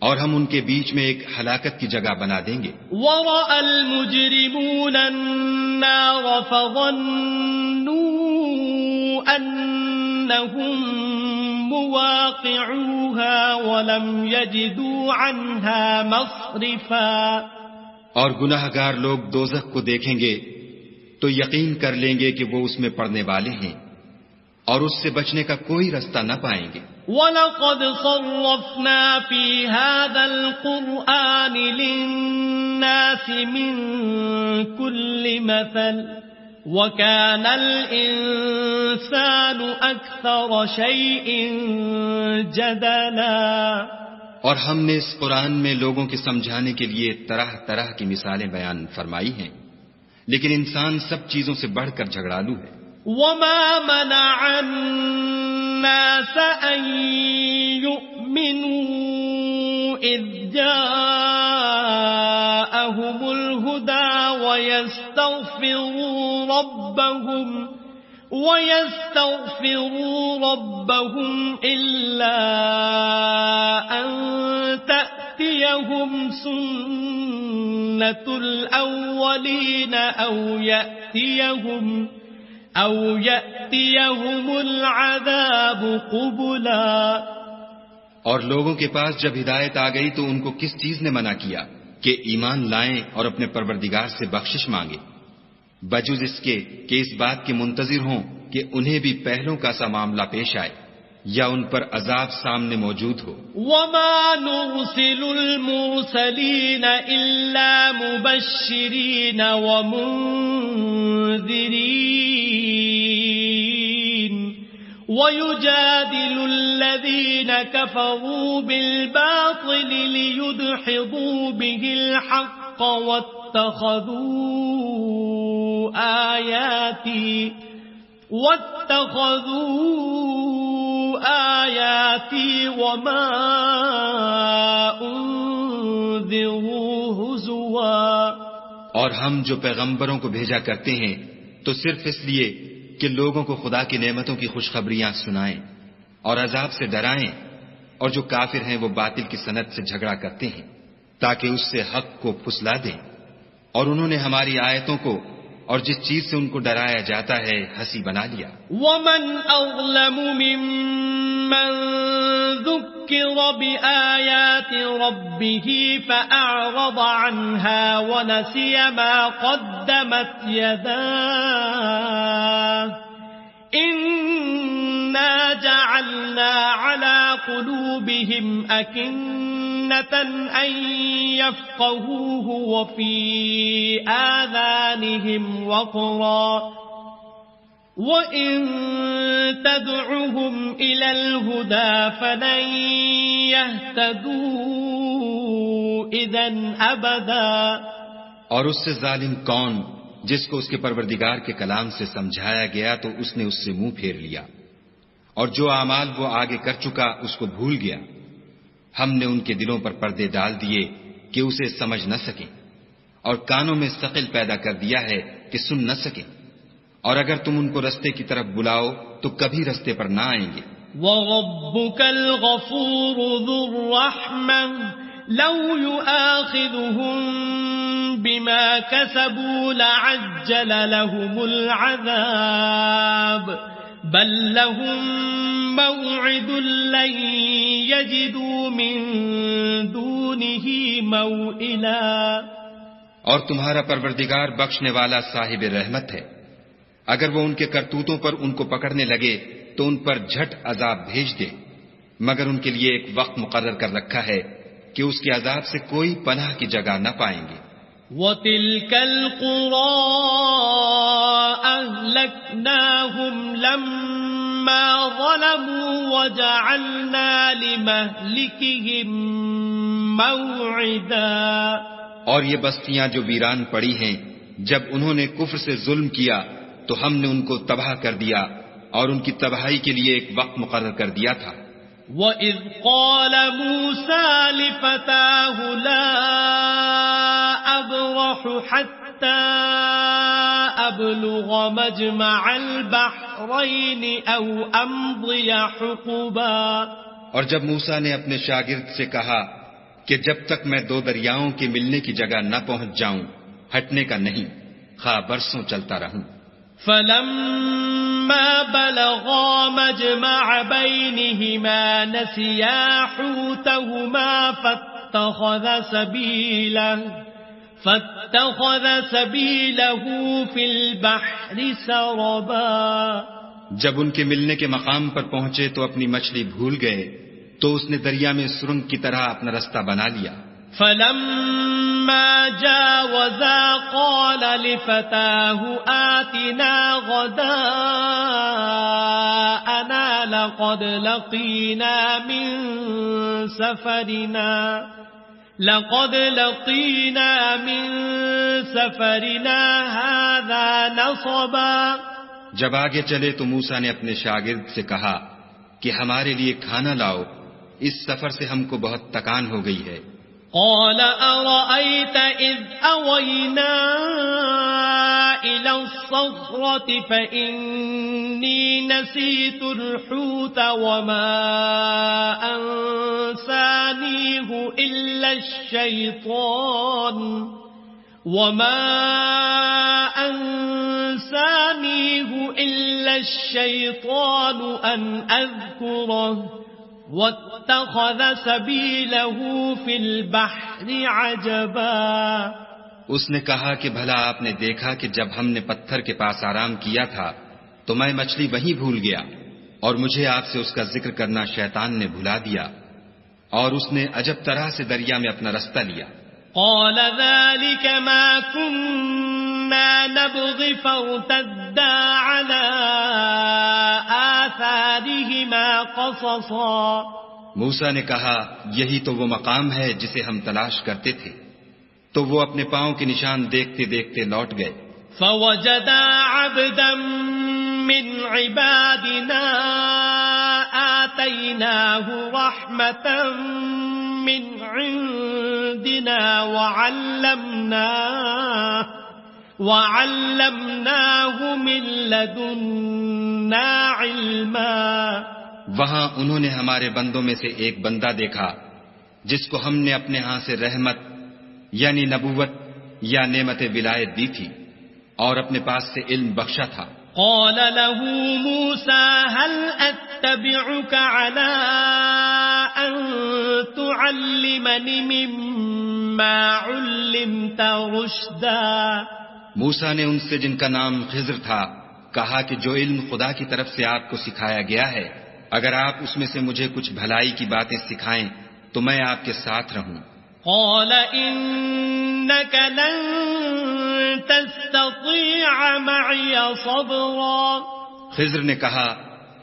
اور ہم ان کے بیچ میں ایک ہلاکت کی جگہ بنا دیں گے. وَرَأَى الْمُجْرِمُونَ النَّارَ فَظَنُّوا أَنَّهُمْ مُوَاقِعُوهَا وَلَمْ يَجِدُوا عَنْهَا مَصْرِفًا. اور گناہگار لوگ دوزخ کو دیکھیں گے تو یقین کر لیں گے کہ وہ اس میں پڑنے والے ہیں اور اس سے بچنے کا کوئی رستہ نہ پائیں گے. وَلَقَدْ صَرَّفْنَا فِي هَذَا الْقُرْآنِ لِلنَّاسِ مِنْ كُلِّ مَثَلٍ وَكَانَ الْإِنسَانُ أَكْثَرَ شَيْءٍ جَدَلًا. اور ہم نے اس قرآن میں لوگوں کے سمجھانے کے لیے طرح طرح کی مثالیں بیان فرمائی ہیں، لیکن انسان سب چیزوں سے بڑھ کر جھگڑالو ہے. وَمَا مَنَعَ النَّاسَ أَن يُؤْمِنُوا إِذْ جَاءَهُمُ الْهُدَى وَيَسْتَغْفِرُوا رَبَّهُمْ إِلَّا أَن تَأْتِيَهُمْ سُنَّةُ الْأَوَّلِينَ أَوْ يَأْتِيَهُمُ الْعَذَابُ قُبُلًا. اور لوگوں کے پاس جب ہدایت آ گئی تو ان کو کس چیز نے منع کیا کہ ایمان لائیں اور اپنے پروردگار سے بخشش مانگے، بجز اس کے کہ اس بات کے منتظر ہوں کہ انہیں بھی پہلوں کا سا معاملہ پیش آئے یا ان پر عذاب سامنے موجود ہو. وَمَا نُرْسِلُ الْمُرْسَلِينَ إِلَّا مُبَشِّرِينَ وَمُنذِرِينَ وَيُجَادِلُ الَّذِينَ كَفَرُوا بِالْبَاطِلِ لِيُدْحِضُوا بِهِ الْحَقَّ وَاتَّخَذُوا آيَاتِي وَمَا أُنذِرُوا هُزُوًا. اور ہم جو پیغمبروں کو بھیجا کرتے ہیں تو صرف اس لیے کہ لوگوں کو خدا کی نعمتوں کی خوشخبریاں سنائیں اور عذاب سے ڈرائیں، اور جو کافر ہیں وہ باطل کی سند سے جھگڑا کرتے ہیں تاکہ اس سے حق کو پھسلا دیں، اور انہوں نے ہماری آیتوں کو اور جس چیز سے ان کو ڈرایا جاتا ہے ہنسی بنا لیا. وَمَنْ أَظْلَمُ مِمَّنْ ذُكِّرَ بِآيَاتِ رَبِّهِ فَأَعْرَضَ عَنْهَا وَنَسِيَ مَا قَدَّمَتْ يَدَاهُ إِنَّا جَعَلْنَا عَلَى قُلُوبِهِمْ أَكِنَّةً أَن يَفْقَهُوهُ وَفِي آذَانِهِمْ وَقْرًا وَإِن تَدْعُهُمْ إِلَى الْهُدَى فَلَن يَهْتَدُوا إِذًا أَبَدًا. اور اس سے ظالم کون جس کو اس کے پروردگار کے کلام سے سمجھایا گیا تو اس نے اس سے منہ پھیر لیا، اور جو اعمال وہ آگے کر چکا اس کو بھول گیا۔ ہم نے ان کے دلوں پر پردے ڈال دیے کہ اسے سمجھ نہ سکیں، اور کانوں میں ثقل پیدا کر دیا ہے کہ سن نہ سکیں، اور اگر تم ان کو رستے کی طرف بلاؤ تو کبھی رستے پر نہ آئیں گے۔ وَرَبُّكَ الْغَفُورُ ذُو الرَّحْمَةِ لَوْ يُؤَاخِذُهُم بِمَا كَسَبُوا لَعَجَّلَ لَهُمُ الْعَذَابَ بَل لَّهُم مَّوْعِدٌ لَّن يَجِدُوا مِن دُونِهِ مَوْئِلًا۔ اور تمہارا پروردگار بخشنے والا صاحب رحمت ہے، اگر وہ ان کے کرتوتوں پر ان کو پکڑنے لگے تو ان پر جھٹ عذاب بھیج دے، مگر ان کے لیے ایک وقت مقرر کر رکھا ہے کہ اس کے عذاب سے کوئی پناہ کی جگہ نہ پائیں گے۔ وَتِلْكَ الْقُرَىٰ أَهْلَكْنَاهُمْ لَمَّا ظَلَمُوا وَجَعَلْنَا لِمَهْلِكِهِم مَّوْعِدًا۔ اور یہ بستیاں جو ویران پڑی ہیں، جب انہوں نے کفر سے ظلم کیا تو ہم نے ان کو تباہ کر دیا اور ان کی تباہی کے لیے ایک وقت مقرر کر دیا تھا۔ وَإِذْ قَالَ مُوسَىٰ لِفَتَاهُ لَا أَبْرَحُ حَتَّىٰ أَبْلُغَ مَجْمَعَ الْبَحْرَيْنِ أَوْ أَمْضِيَ حُقُبًا۔ اور جب موسیٰ نے اپنے شاگرد سے کہا کہ جب تک میں دو دریاؤں کے ملنے کی جگہ نہ پہنچ جاؤں ہٹنے کا نہیں، خواہ برسوں چلتا رہوں۔ فَلَمَّا بَلَغَا مَجْمَعَ بَيْنِهِمَا نَسِيَا حُوتَهُمَا فَاتَّخَذَ سَبِيلَهُ فِي الْبَحْرِ سَرَبًا۔ جب ان کے ملنے کے مقام پر پہنچے تو اپنی مچھلی بھول گئے، تو اس نے دریا میں سرنگ کی طرح اپنا رستہ بنا لیا۔ فَلَمَّا جَاوَزَا قَالَ لِفَتَاهُ آتِنَا غَدَاءَنَا لَقَدْ لَقِينَا مِن سَفَرِنَا هَٰذَا نَصَبًا۔ جب آگے چلے تو موسیٰ نے اپنے شاگرد سے کہا کہ ہمارے لیے کھانا لاؤ، اس سفر سے ہم کو بہت تکان ہو گئی ہے۔ قال أرأيت إذ أوينا إلى الصخرة فإني نسيت الحوت وما أنسانيه إلا الشيطان أن أذكره واتخذ سبيله في البحر عجبا۔ اس نے کہا کہ بھلا آپ نے دیکھا کہ جب ہم نے پتھر کے پاس آرام کیا تھا تو میں مچھلی وہیں بھول گیا، اور مجھے آپ سے اس کا ذکر کرنا شیطان نے بھلا دیا، اور اس نے عجب طرح سے دریا میں اپنا رستہ لیا۔ قال ذلك ما كنا نبغي فارتدا على آثارهما قصصا۔ موسیٰ نے کہا یہی تو وہ مقام ہے جسے ہم تلاش کرتے تھے، تو وہ اپنے پاؤں کے نشان دیکھتے دیکھتے لوٹ گئے۔ فوجدا عبدا من عبادنا آتيناه رحمة من عندنا وعلمناه من لدنا علما۔ وہاں انہوں نے ہمارے بندوں میں سے ایک بندہ دیکھا جس کو ہم نے اپنے ہاں سے رحمت یعنی نبوت یا نعمت ولایت دی تھی اور اپنے پاس سے علم بخشا تھا۔ قال له موسى هل أتبعك على أن تعلمني مما علمت رشدا۔ موسیٰ نے ان سے جن کا نام خضر تھا کہا کہ جو علم خدا کی طرف سے آپ کو سکھایا گیا ہے، اگر آپ اس میں سے مجھے کچھ بھلائی کی باتیں سکھائیں تو میں آپ کے ساتھ رہوں۔ قال إنك لن تستطيع معي صبرا۔ خضر نے کہا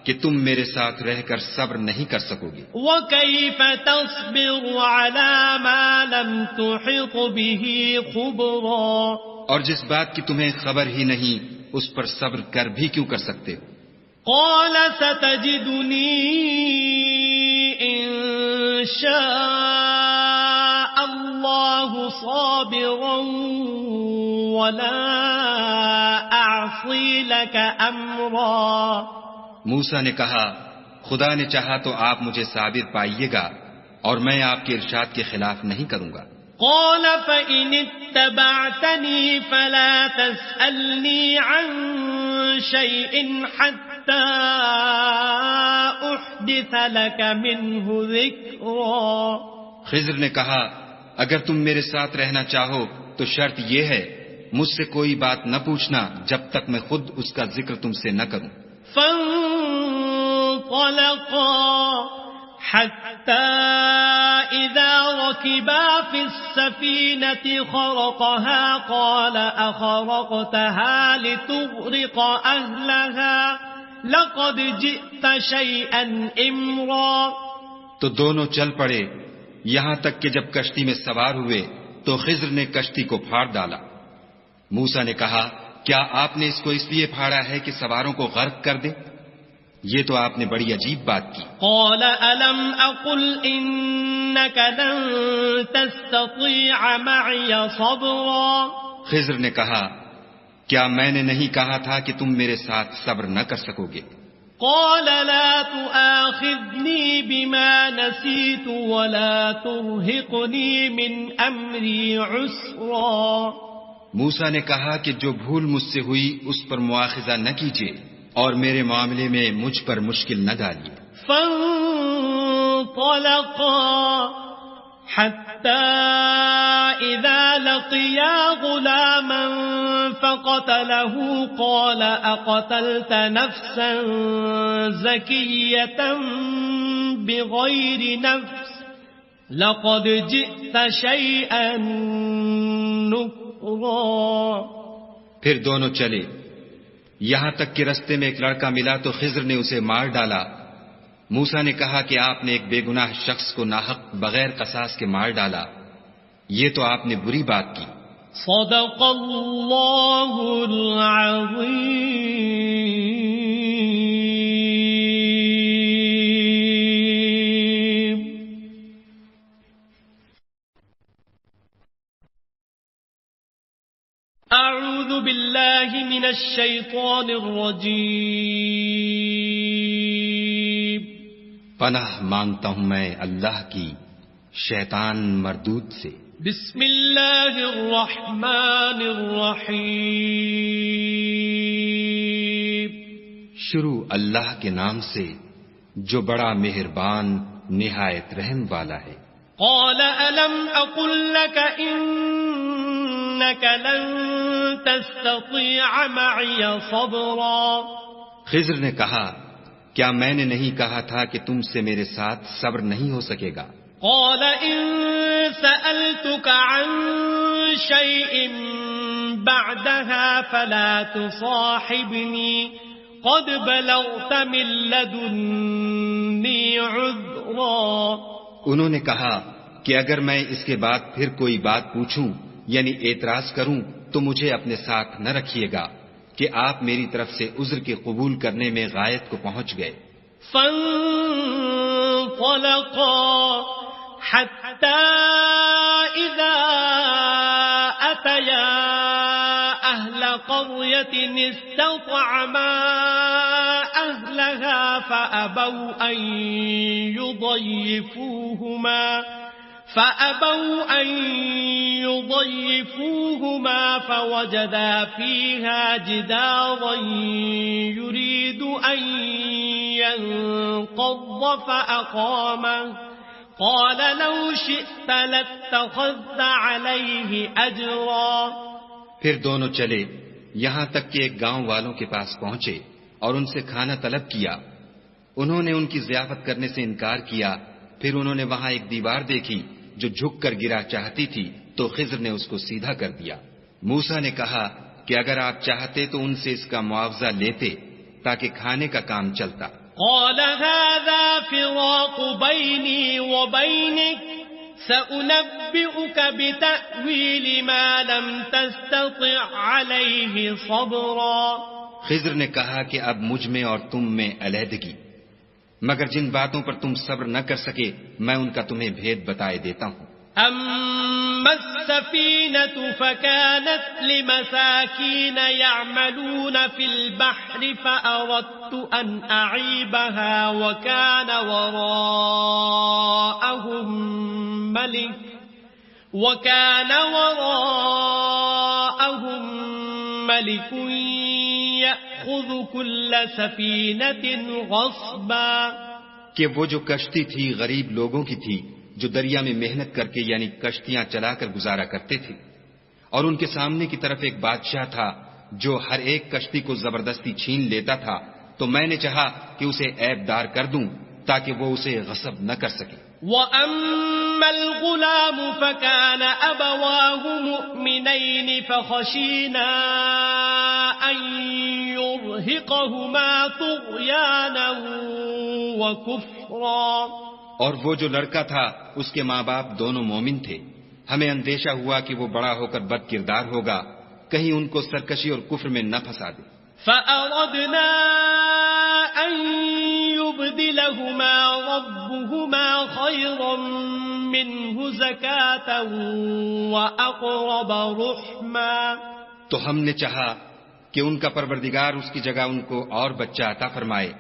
کہ تم میرے ساتھ رہ کر صبر نہیں کر سکو گے۔ وكيف تصبر على ما لم تحط به خبرا۔ اور جس بات کی تمہیں خبر ہی نہیں اس پر صبر کر بھی کیوں کر سکتے ہو؟ قال ستجدني إن شاء الله صابرا ولا أعصي لك أمرا. موسیٰ نے کہا خدا نے چاہا تو آپ مجھے صابر پائیے گا اور میں آپ کے ارشاد کے خلاف نہیں کروں گا. قال فإن اتبعتني فلا تسألني عن شيء حتى أحدث لك منه ذكرا. خضر نے کہا اگر تم میرے ساتھ رہنا چاہو تو شرط یہ ہے مجھ سے کوئی بات نہ پوچھنا جب تک میں خود اس کا ذکر تم سے نہ کروں. فانطلقا حتى إذا ركبا في السفينة خرقها قال أخرقتها لتغرق أهلها لقد جئت شيئا إمرا. تو دونوں چل پڑے یہاں تک کہ جب کشتی میں سوار ہوئے تو خضر نے کشتی کو پھاڑ ڈالا. موسیٰ نے کہا کیا آپ نے اس کو اس لیے پھاڑا ہے کہ سواروں کو غرق کر دے؟ یہ تو آپ نے بڑی عجیب بات کی. قال ألم أقل إنك لن تستطيع معي صبرا. خضر نے کہا کیا میں نے نہیں کہا تھا کہ تم میرے ساتھ صبر نہ کر سکو گے؟ قال لا تؤاخذني بما نسيت ولا ترهقني من أمري عسرا. موسیٰ نے کہا کہ جو بھول مجھ سے ہوئی اس پر مواخذہ نہ کیجیے اور میرے معاملے میں مجھ پر مشکل نہ ڈالیے. فانطلقا حتى إذا لقيا غلاما فقتله قال أقتلت نفسا زكية بغير نفس لقد جئت شيئا نكرا. پھر دونوں چلے یہاں تک کہ رستے میں ایک لڑکا ملا تو خضر نے اسے مار ڈالا. موسیٰ نے کہا کہ آپ نے ایک بے گناہ شخص کو ناحق بغیر قصاص کے مار ڈالا. یہ تو آپ نے بری بات کی. صدق اللہ العظیم. اعوذ باللہ من الشیطان الرجیم. پناہ مانگتا ہوں میں اللہ کی شیطان مردود سے. بسم اللہ الرحمن الرحیم. شروع اللہ کے نام سے جو بڑا مہربان نہایت رحم والا ہے. قال ألم أقل لك إنك لن تستطيع معي صبرا. خضر نے کہا کیا میں نے نہیں کہا تھا کہ تم سے میرے ساتھ صبر نہیں ہو سکے گا؟ قال إن سألتك عن شيء بعدها فلا تصاحبني قد بلغت من لدني عذرا. انہوں نے کہا کہ اگر میں اس کے بعد پھر کوئی بات پوچھوں یعنی اعتراض کروں تو مجھے اپنے ساتھ نہ رکھیے گا کہ آپ میری طرف سے عذر کے قبول کرنے میں غایت کو پہنچ گئے. فانطلقا حتى إذا أتيا أهل قرية استطعما أهلها فأبوا أن يضيفوهما فوجدا فيها جدارا يريد أن ينقض فأقامه قال لو شئت لاتخذت عليه أجرا. پھر دونوں چلے یہاں تک کہ ایک گاؤں والوں کے پاس پہنچے اور ان سے کھانا طلب کیا. انہوں نے ان کی ضیافت کرنے سے انکار کیا. پھر انہوں نے وہاں ایک دیوار دیکھی جو جھک کر گرا چاہتی تھی تو خضر نے اس کو سیدھا کر دیا. موسیٰ نے کہا کہ اگر آپ چاہتے تو ان سے اس کا معاوضہ لیتے تاکہ کھانے کا کام چلتا. قال هذا فراق بيني وبينك سأنبئك ينبئك بتأويل ما لم تستطع عليه صبرا. خضر نے کہا کہ اب مجھ میں اور تم میں علیحدگی، مگر جن باتوں پر تم صبر نہ کر سکے میں ان کا تمہیں بھید بتائے دیتا ہوں. أما السفينة فكانت لمساكين يعملون في البحر فأردت أن أعيبها وكان وراءهم ملك يأخذ كل سفينة غصبا. کہ وہ جو کشتی تھی غریب لوگوں کی تھی جو دریا میں محنت کر کے یعنی کشتیاں چلا کر گزارا کرتے تھے، اور ان کے سامنے کی طرف ایک بادشاہ تھا جو ہر ایک کشتی کو زبردستی چھین لیتا تھا، تو میں نے چاہا کہ اسے عیب دار کر دوں تاکہ وہ اسے غصب نہ کر سکے. وَأَمَّا الْغُلَامُ فَكَانَ أَبَوَاهُ مُؤْمِنَيْنِ فَخَشِينَا أَن يُرْهِقَهُمَا طُغْيَانًا وَكُفْرًا. اور وہ جو لڑکا تھا اس کے ماں باپ دونوں مومن تھے، ہمیں اندیشہ ہوا کہ وہ بڑا ہو کر بد کردار ہوگا، کہیں ان کو سرکشی اور کفر میں نہ پھنسا دے. فَأَرَدْنَا أَن يُبْدِلَهُمَا رَبُّهُمَا خَيْرًا مِّنْهُ زَكَاةً وَأَقْرَبَ رُحْمًا. تو ہم نے چاہا کہ ان کا پروردگار اس کی جگہ ان کو اور بچہ عطا فرمائے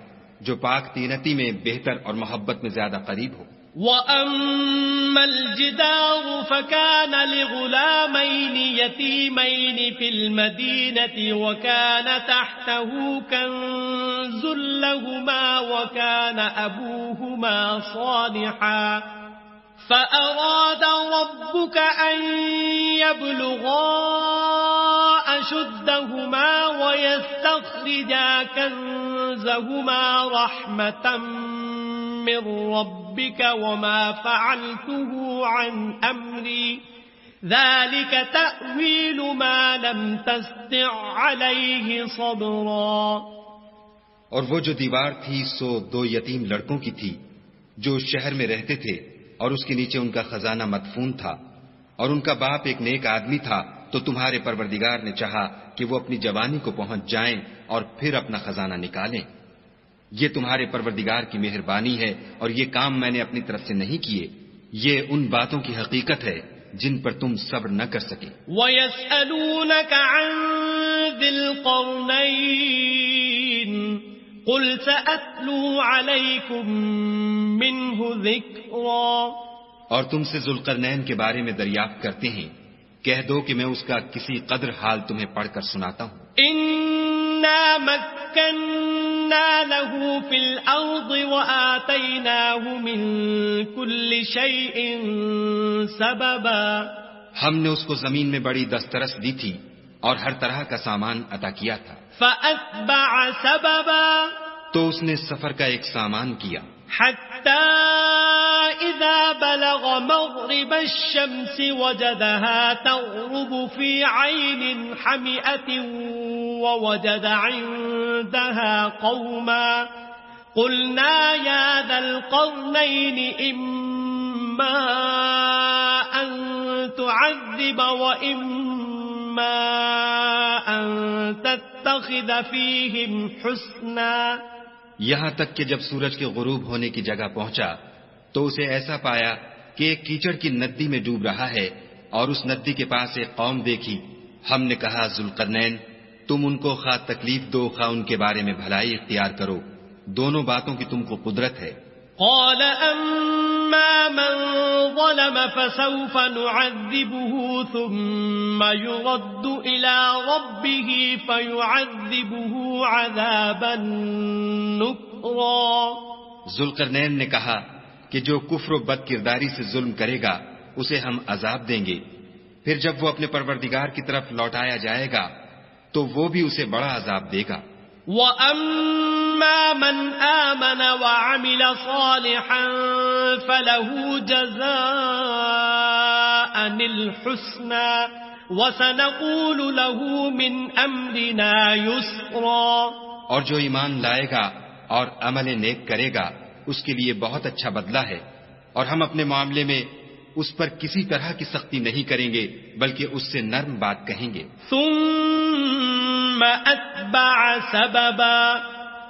جو پاک تینتی میں بہتر اور محبت میں زیادہ قریب ہو. وَأَمَّا الْجِدَارُ فَكَانَ لِغُلَامَيْنِ يَتِيمَيْنِ فِي الْمَدِينَةِ وَكَانَ تَحْتَهُ كَنزٌ لَّهُمَا وَكَانَ أَبُوهُمَا صَالِحًا فَأَرَادَ رَبُّكَ أَن يَبْلُغَا أَشُدَّهُمَا وَيَسْتَخْرِجَا كَنزَهُمَا رَحْمَةً من ربك وما فعلته عن أمري ذلك تأويل ما لم تستطع عليه صبرا. اور وہ جو دیوار تھی سو دو یتیم لڑکوں کی تھی جو اس شہر میں رہتے تھے، اور اس کے نیچے ان کا خزانہ مدفون تھا، اور ان کا باپ ایک نیک آدمی تھا، تو تمہارے پروردگار نے چاہا کہ وہ اپنی جوانی کو پہنچ جائیں اور پھر اپنا خزانہ نکالیں. یہ تمہارے پروردگار کی مہربانی ہے، اور یہ کام میں نے اپنی طرف سے نہیں کیے، یہ ان باتوں کی حقیقت ہے جن پر تم صبر نہ کر سکے. وَيَسْأَلُونَكَ عَنْ ذِي الْقَرْنَيْنِ قُلْ سَأَتْلُو عَلَيْكُمْ مِنْهُ ذِكْرًا. اور تم سے ذوالقرنین کے بارے میں دریافت کرتے ہیں، کہہ دو کہ میں اس کا کسی قدر حال تمہیں پڑھ کر سناتا ہوں. إِنَّا مَكَّنَّا لَهُ فِي الْأَرْضِ وَآتَيْنَاهُ مِنْ كُلِّ شَيْءٍ سَبَبًا. ہم نے اس کو زمین میں بڑی دسترس دی تھی اور ہر طرح کا سامان عطا کیا تھا. فَأَتْبَعَ سَبَبًا. تو اس نے سفر کا ایک سامان کیا، حَتَّى إِذَا بَلَغَ مَغْرِبَ الشَّمْسِ وَجَدَهَا تَغْرُبُ فِي عَيْنٍ حَمِئَةٍ وَوَجَدَ عِندَهَا قَوْمًا قُلْنَا يَا ذَا الْقَرْنَيْنِ إِمَّا أَن تُعَذِّبَ وَإِمَّا أَن تَتَّخِذَ فِيهِمْ حُسْنًا. یہاں تک کہ جب سورج کے غروب ہونے کی جگہ پہنچا تو اسے ایسا پایا کہ ایک کیچڑ کی ندی میں ڈوب رہا ہے، اور اس ندی کے پاس ایک قوم دیکھی. ہم نے کہا ذوالقرنین تم ان کو خواہ تکلیف دو خواہ ان کے بارے میں بھلائی اختیار کرو، دونوں باتوں کی تم کو قدرت ہے. قال أما من ظلم فسوف نعذبه ثم يرد إلى ربه فيعذبه عذابا نكرا. ذوالقرنین نے کہا کہ جو کفر و بد کرداری سے ظلم کرے گا اسے ہم عذاب دیں گے، پھر جب وہ اپنے پروردگار کی طرف لوٹایا جائے گا تو وہ بھی اسے بڑا عذاب دے گا. وَأَمَّا مَنْ آمَنَ وَعَمِلَ صَالِحًا فَلَهُ جَزَاءً الْحُسْنَى وَسَنَقُولُ لَهُ مِنْ أَمْرِنَا يُسْرًا. اور جو ایمان لائے گا اور عمل نیک کرے گا اس کے لیے بہت اچھا بدلہ ہے، اور ہم اپنے معاملے میں اس پر کسی طرح کی سختی نہیں کریں گے بلکہ اس سے نرم بات کہیں گے. ثم أتبع سببا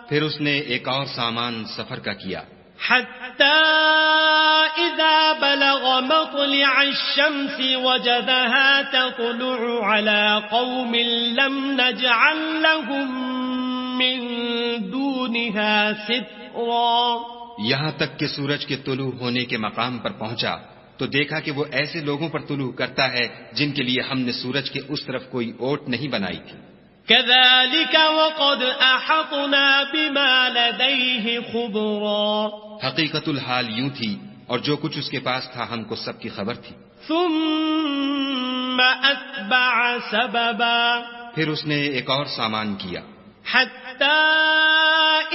پھر اس نے ایک اور سامان سفر کا کیا حتى إذا بلغ مطلع الشمس وجدها تطلع على قوم لم نجعل لهم من دونها سترا. یہاں تک کہ سورج کے طلوع ہونے کے مقام پر پہنچا تو دیکھا کہ وہ ایسے لوگوں پر طلوع کرتا ہے جن کے لیے ہم نے سورج کے اس طرف کوئی اوٹ نہیں بنائی تھی. كذلك وقد أحطنا بما لديه خبرا. حقیقت الحال یوں تھی اور جو کچھ اس کے پاس تھا ہم کو سب کی خبر تھی. ثم أتبع سببا پھر اس نے ایک اور سامان کیا حتى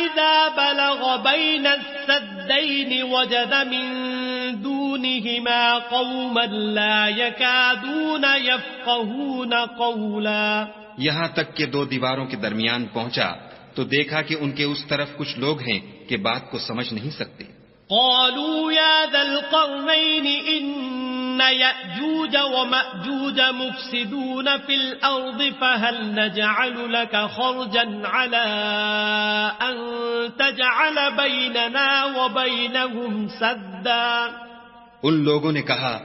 إذا بلغ بين السدين وجد من دونهما قوما لا يكادون يفقهون قولا. یہاں تک کہ دو دیواروں کے درمیان پہنچا تو دیکھا کہ ان کے اس طرف کچھ لوگ ہیں کہ بات کو سمجھ نہیں سکتے. قالوا يا ذا القرنين إن يأجوج ومأجوج مفسدون في الأرض فهل نجعل لك خرجا على أن تجعل بيننا وبينهم سدا. ان لوگوں نے کہا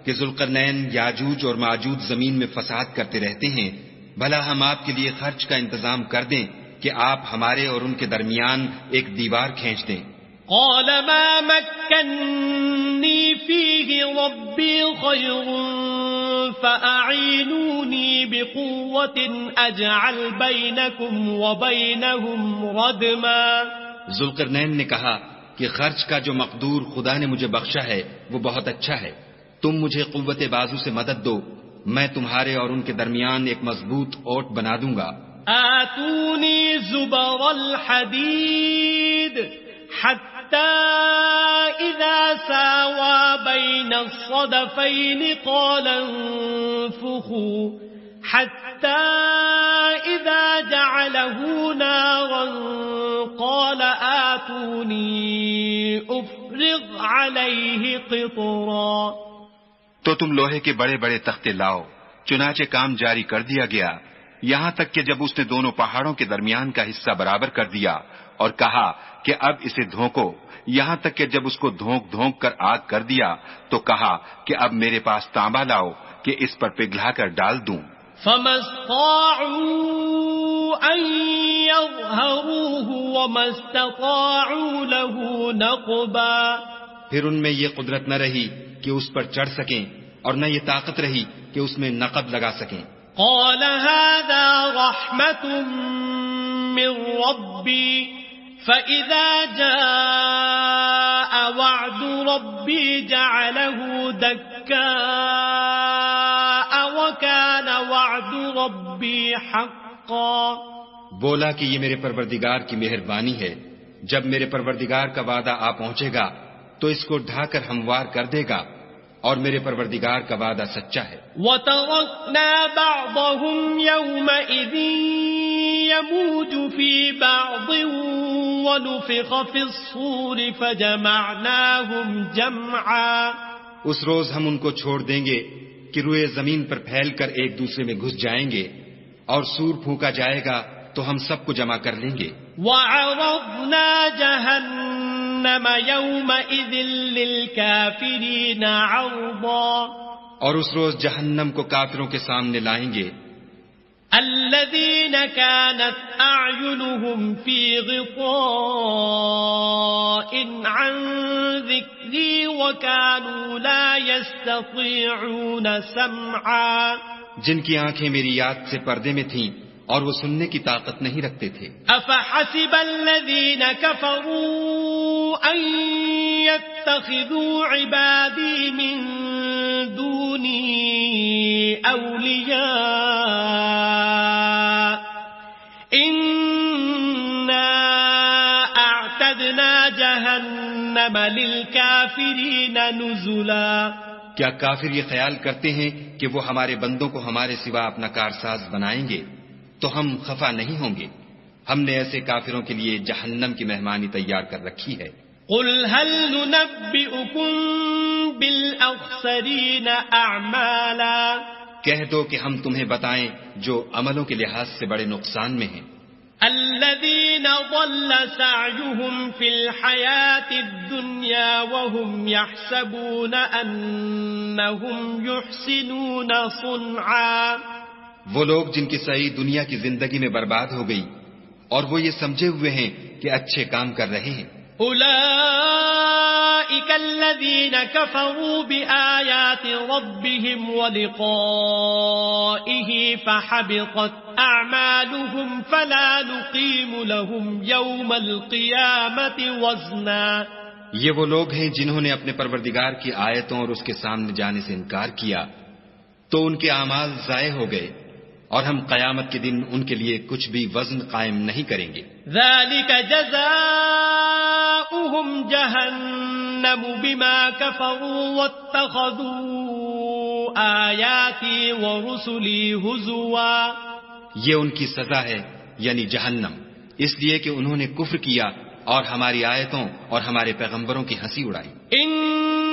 کہ ذوالقرنین یاجوج اور ماجوج زمین میں فساد کرتے رہتے ہیں، بھلا ہم آپ کے لیے خرچ کا انتظام کر دیں کہ آپ ہمارے اور ان کے درمیان ایک دیوار کھینچ دیں. قال ما مكنني فيه ربي خير فأعينوني بقوة أجعل بينكم وبينهم ردما. ذوالقرنین نے کہا کہ خرچ کا جو مقدور خدا نے مجھے بخشا ہے وہ بہت اچھا ہے، تم مجھے قوت بازو سے مدد دو، میں تمہارے اور ان کے درمیان ایک مضبوط اوٹ بنا دوں گا. آتوني زبر الحديد حتى إذا ساوى بين الصدفين قال انفخوا حتى إذا جعله نارا قال آتوني أفرغ عليه قطرا. تو تم لوہے کے بڑے بڑے تختے لاؤ. چنانچہ کام جاری کر دیا گیا یہاں تک کہ جب اس نے دونوں پہاڑوں کے درمیان کا حصہ برابر کر دیا اور کہا کہ اب اسے دھونکو، یہاں تک کہ جب اس کو دھونک دھونک کر آگ کر دیا تو کہا کہ اب میرے پاس تانبا لاؤ کہ اس پر پگھلا کر ڈال دوں. فما استطاعوا أن يظهروه وما استطاعوا له نقبا. پھر ان میں یہ قدرت نہ رہی کہ اس پر چڑھ سکیں اور نہ یہ طاقت رہی کہ اس میں نقب لگا سکیں. قال هذا رحمة من ربي فإذا جاء وعد ربي جعله دكاء وكان وعد ربي حقا. بولا کہ یہ میرے پروردگار کی مہربانی ہے، جب میرے پروردگار کا وعدہ آ پہنچے گا تو اس کو ڈھا کر ہموار کر دے گا، اور میرے پروردگار کا وعدہ سچا ہے. وَتَرَكْنَا بَعْضَهُمْ يَوْمَئِذٍ يَمُوجُ فِي بَعْضٍ وَنُفِخَ فِي الصُّورِ فَجَمَعْنَاهُمْ جَمْعًا. اس روز ہم ان کو چھوڑ دیں گے کہ روئے زمین پر پھیل کر ایک دوسرے میں گھس جائیں گے، اور سور پھونکا جائے گا تو ہم سب کو جمع کر لیں گے. وَعَرَضْنَا جَهَنَّمَ يَوْمَئِذٍ لِلْكَافِرِينَ عَرْضًا. اور اس روز جہنم کو کافروں کے سامنے لائیں گے. الذين كانت أعينهم في غطاء عن ذكري وكانوا لا يستطيعون سمعا. جن کی آنکھیں میری یاد سے پردے میں تھیں اور وہ سننے کی طاقت نہیں رکھتے تھے. أفحسب الذين كفروا أن يتخذوا عبادي من دوني أولياء إنا أعتدنا جهنم للكافرين نزلا. کیا کافر یہ خیال کرتے ہیں کہ وہ ہمارے بندوں کو ہمارے سوا اپنا کارساز بنائیں گے تو ہم خفا نہیں ہوں گے؟ ہم نے ایسے کافروں کے لیے جہنم کی مہمانی تیار کر رکھی ہے. قل هل ننبئكم بالأخسرين أعمالا کہہ دو کہ ہم تمہیں بتائیں جو عملوں کے لحاظ سے بڑے نقصان میں ہیں. الذين ضل سعيهم في الحياة الدنيا وهم يحسبون أنهم يحسنون صنعا. وہ لوگ جن کی سعی دنیا کی زندگی میں برباد ہو گئی اور وہ یہ سمجھے ہوئے ہیں کہ اچھے کام کر رہے ہیں. أولئك الذين كفروا بآيات ربهم ولقائه فحبطت أعمالهم فلا نقيم لهم يوم القيامة وزنا. یہ وہ لوگ ہیں جنہوں نے اپنے پروردگار کی آیتوں اور اس کے سامنے جانے سے انکار کیا تو ان کے اعمال ضائع ہو گئے اور ہم قیامت کے دن ان کے لیے کچھ بھی وزن قائم نہیں کریں گے. ذلك جزاؤهم جهنم بما كفروا واتخذوا آياتي ورسلي هزوا. یہ ان کی سزا ہے یعنی جہنم، اس لیے کہ انہوں نے کفر کیا اور ہماری آیتوں اور ہمارے پیغمبروں کی ہنسی اڑائی. ان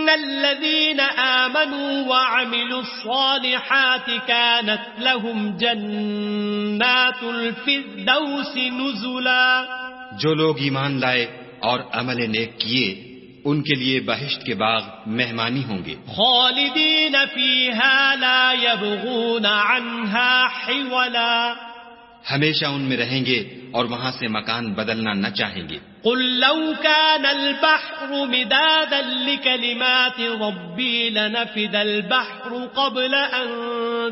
الذين آمنوا وعملوا الصالحات كانت لهم جنات الفردوس نزلا. جو لوگ ایمان لائے اور عمل نیک کیے ان کے لیے بہشت کے باغ مہمانی ہوں گے. خالدین فیہا لا یبغون عنہا حولا. ہمیشہ ان میں رہیں گے اور وہاں سے مکان بدلنا نہ چاہیں گے. قل لو كان البحر مدادا لكلمات ربي لنفد البحر قبل أن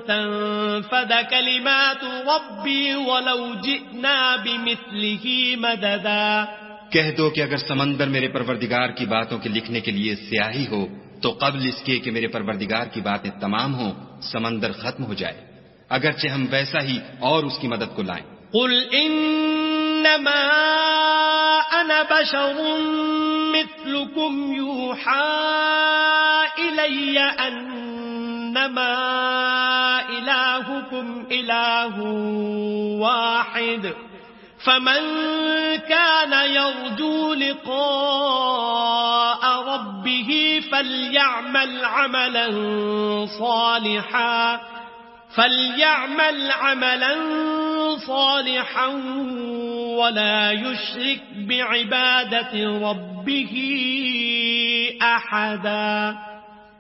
تنفد كلمات ربي ولو جئنا بمثله مددا. کہہ دو کہ اگر سمندر میرے پروردگار کی باتوں کے لکھنے کے لیے سیاہی ہو تو قبل اس کے کہ میرے پروردگار کی باتیں تمام ہوں سمندر ختم ہو جائے، اگرچہ ہم ویسا ہی اور اس کی مدد کو لائیں. قل انما انا بشر مثلكم يوحى الي انما الهكم اله واحد فمن كان يرجو لقاء ربه فليعمل عملا صالحا ولا يشرك بعبادة ربه أحدا.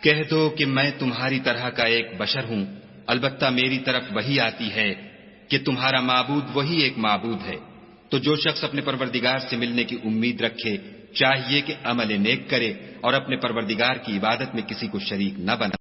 کہہ دو کہ میں تمہاری طرح کا ایک بشر ہوں، البتہ میری طرف وہی آتی ہے کہ تمہارا معبود وہی ایک معبود ہے، تو جو شخص اپنے پروردگار سے ملنے کی امید رکھے چاہیے کہ عمل نیک کرے اور اپنے پروردگار کی عبادت میں کسی کو شریک نہ بنائے.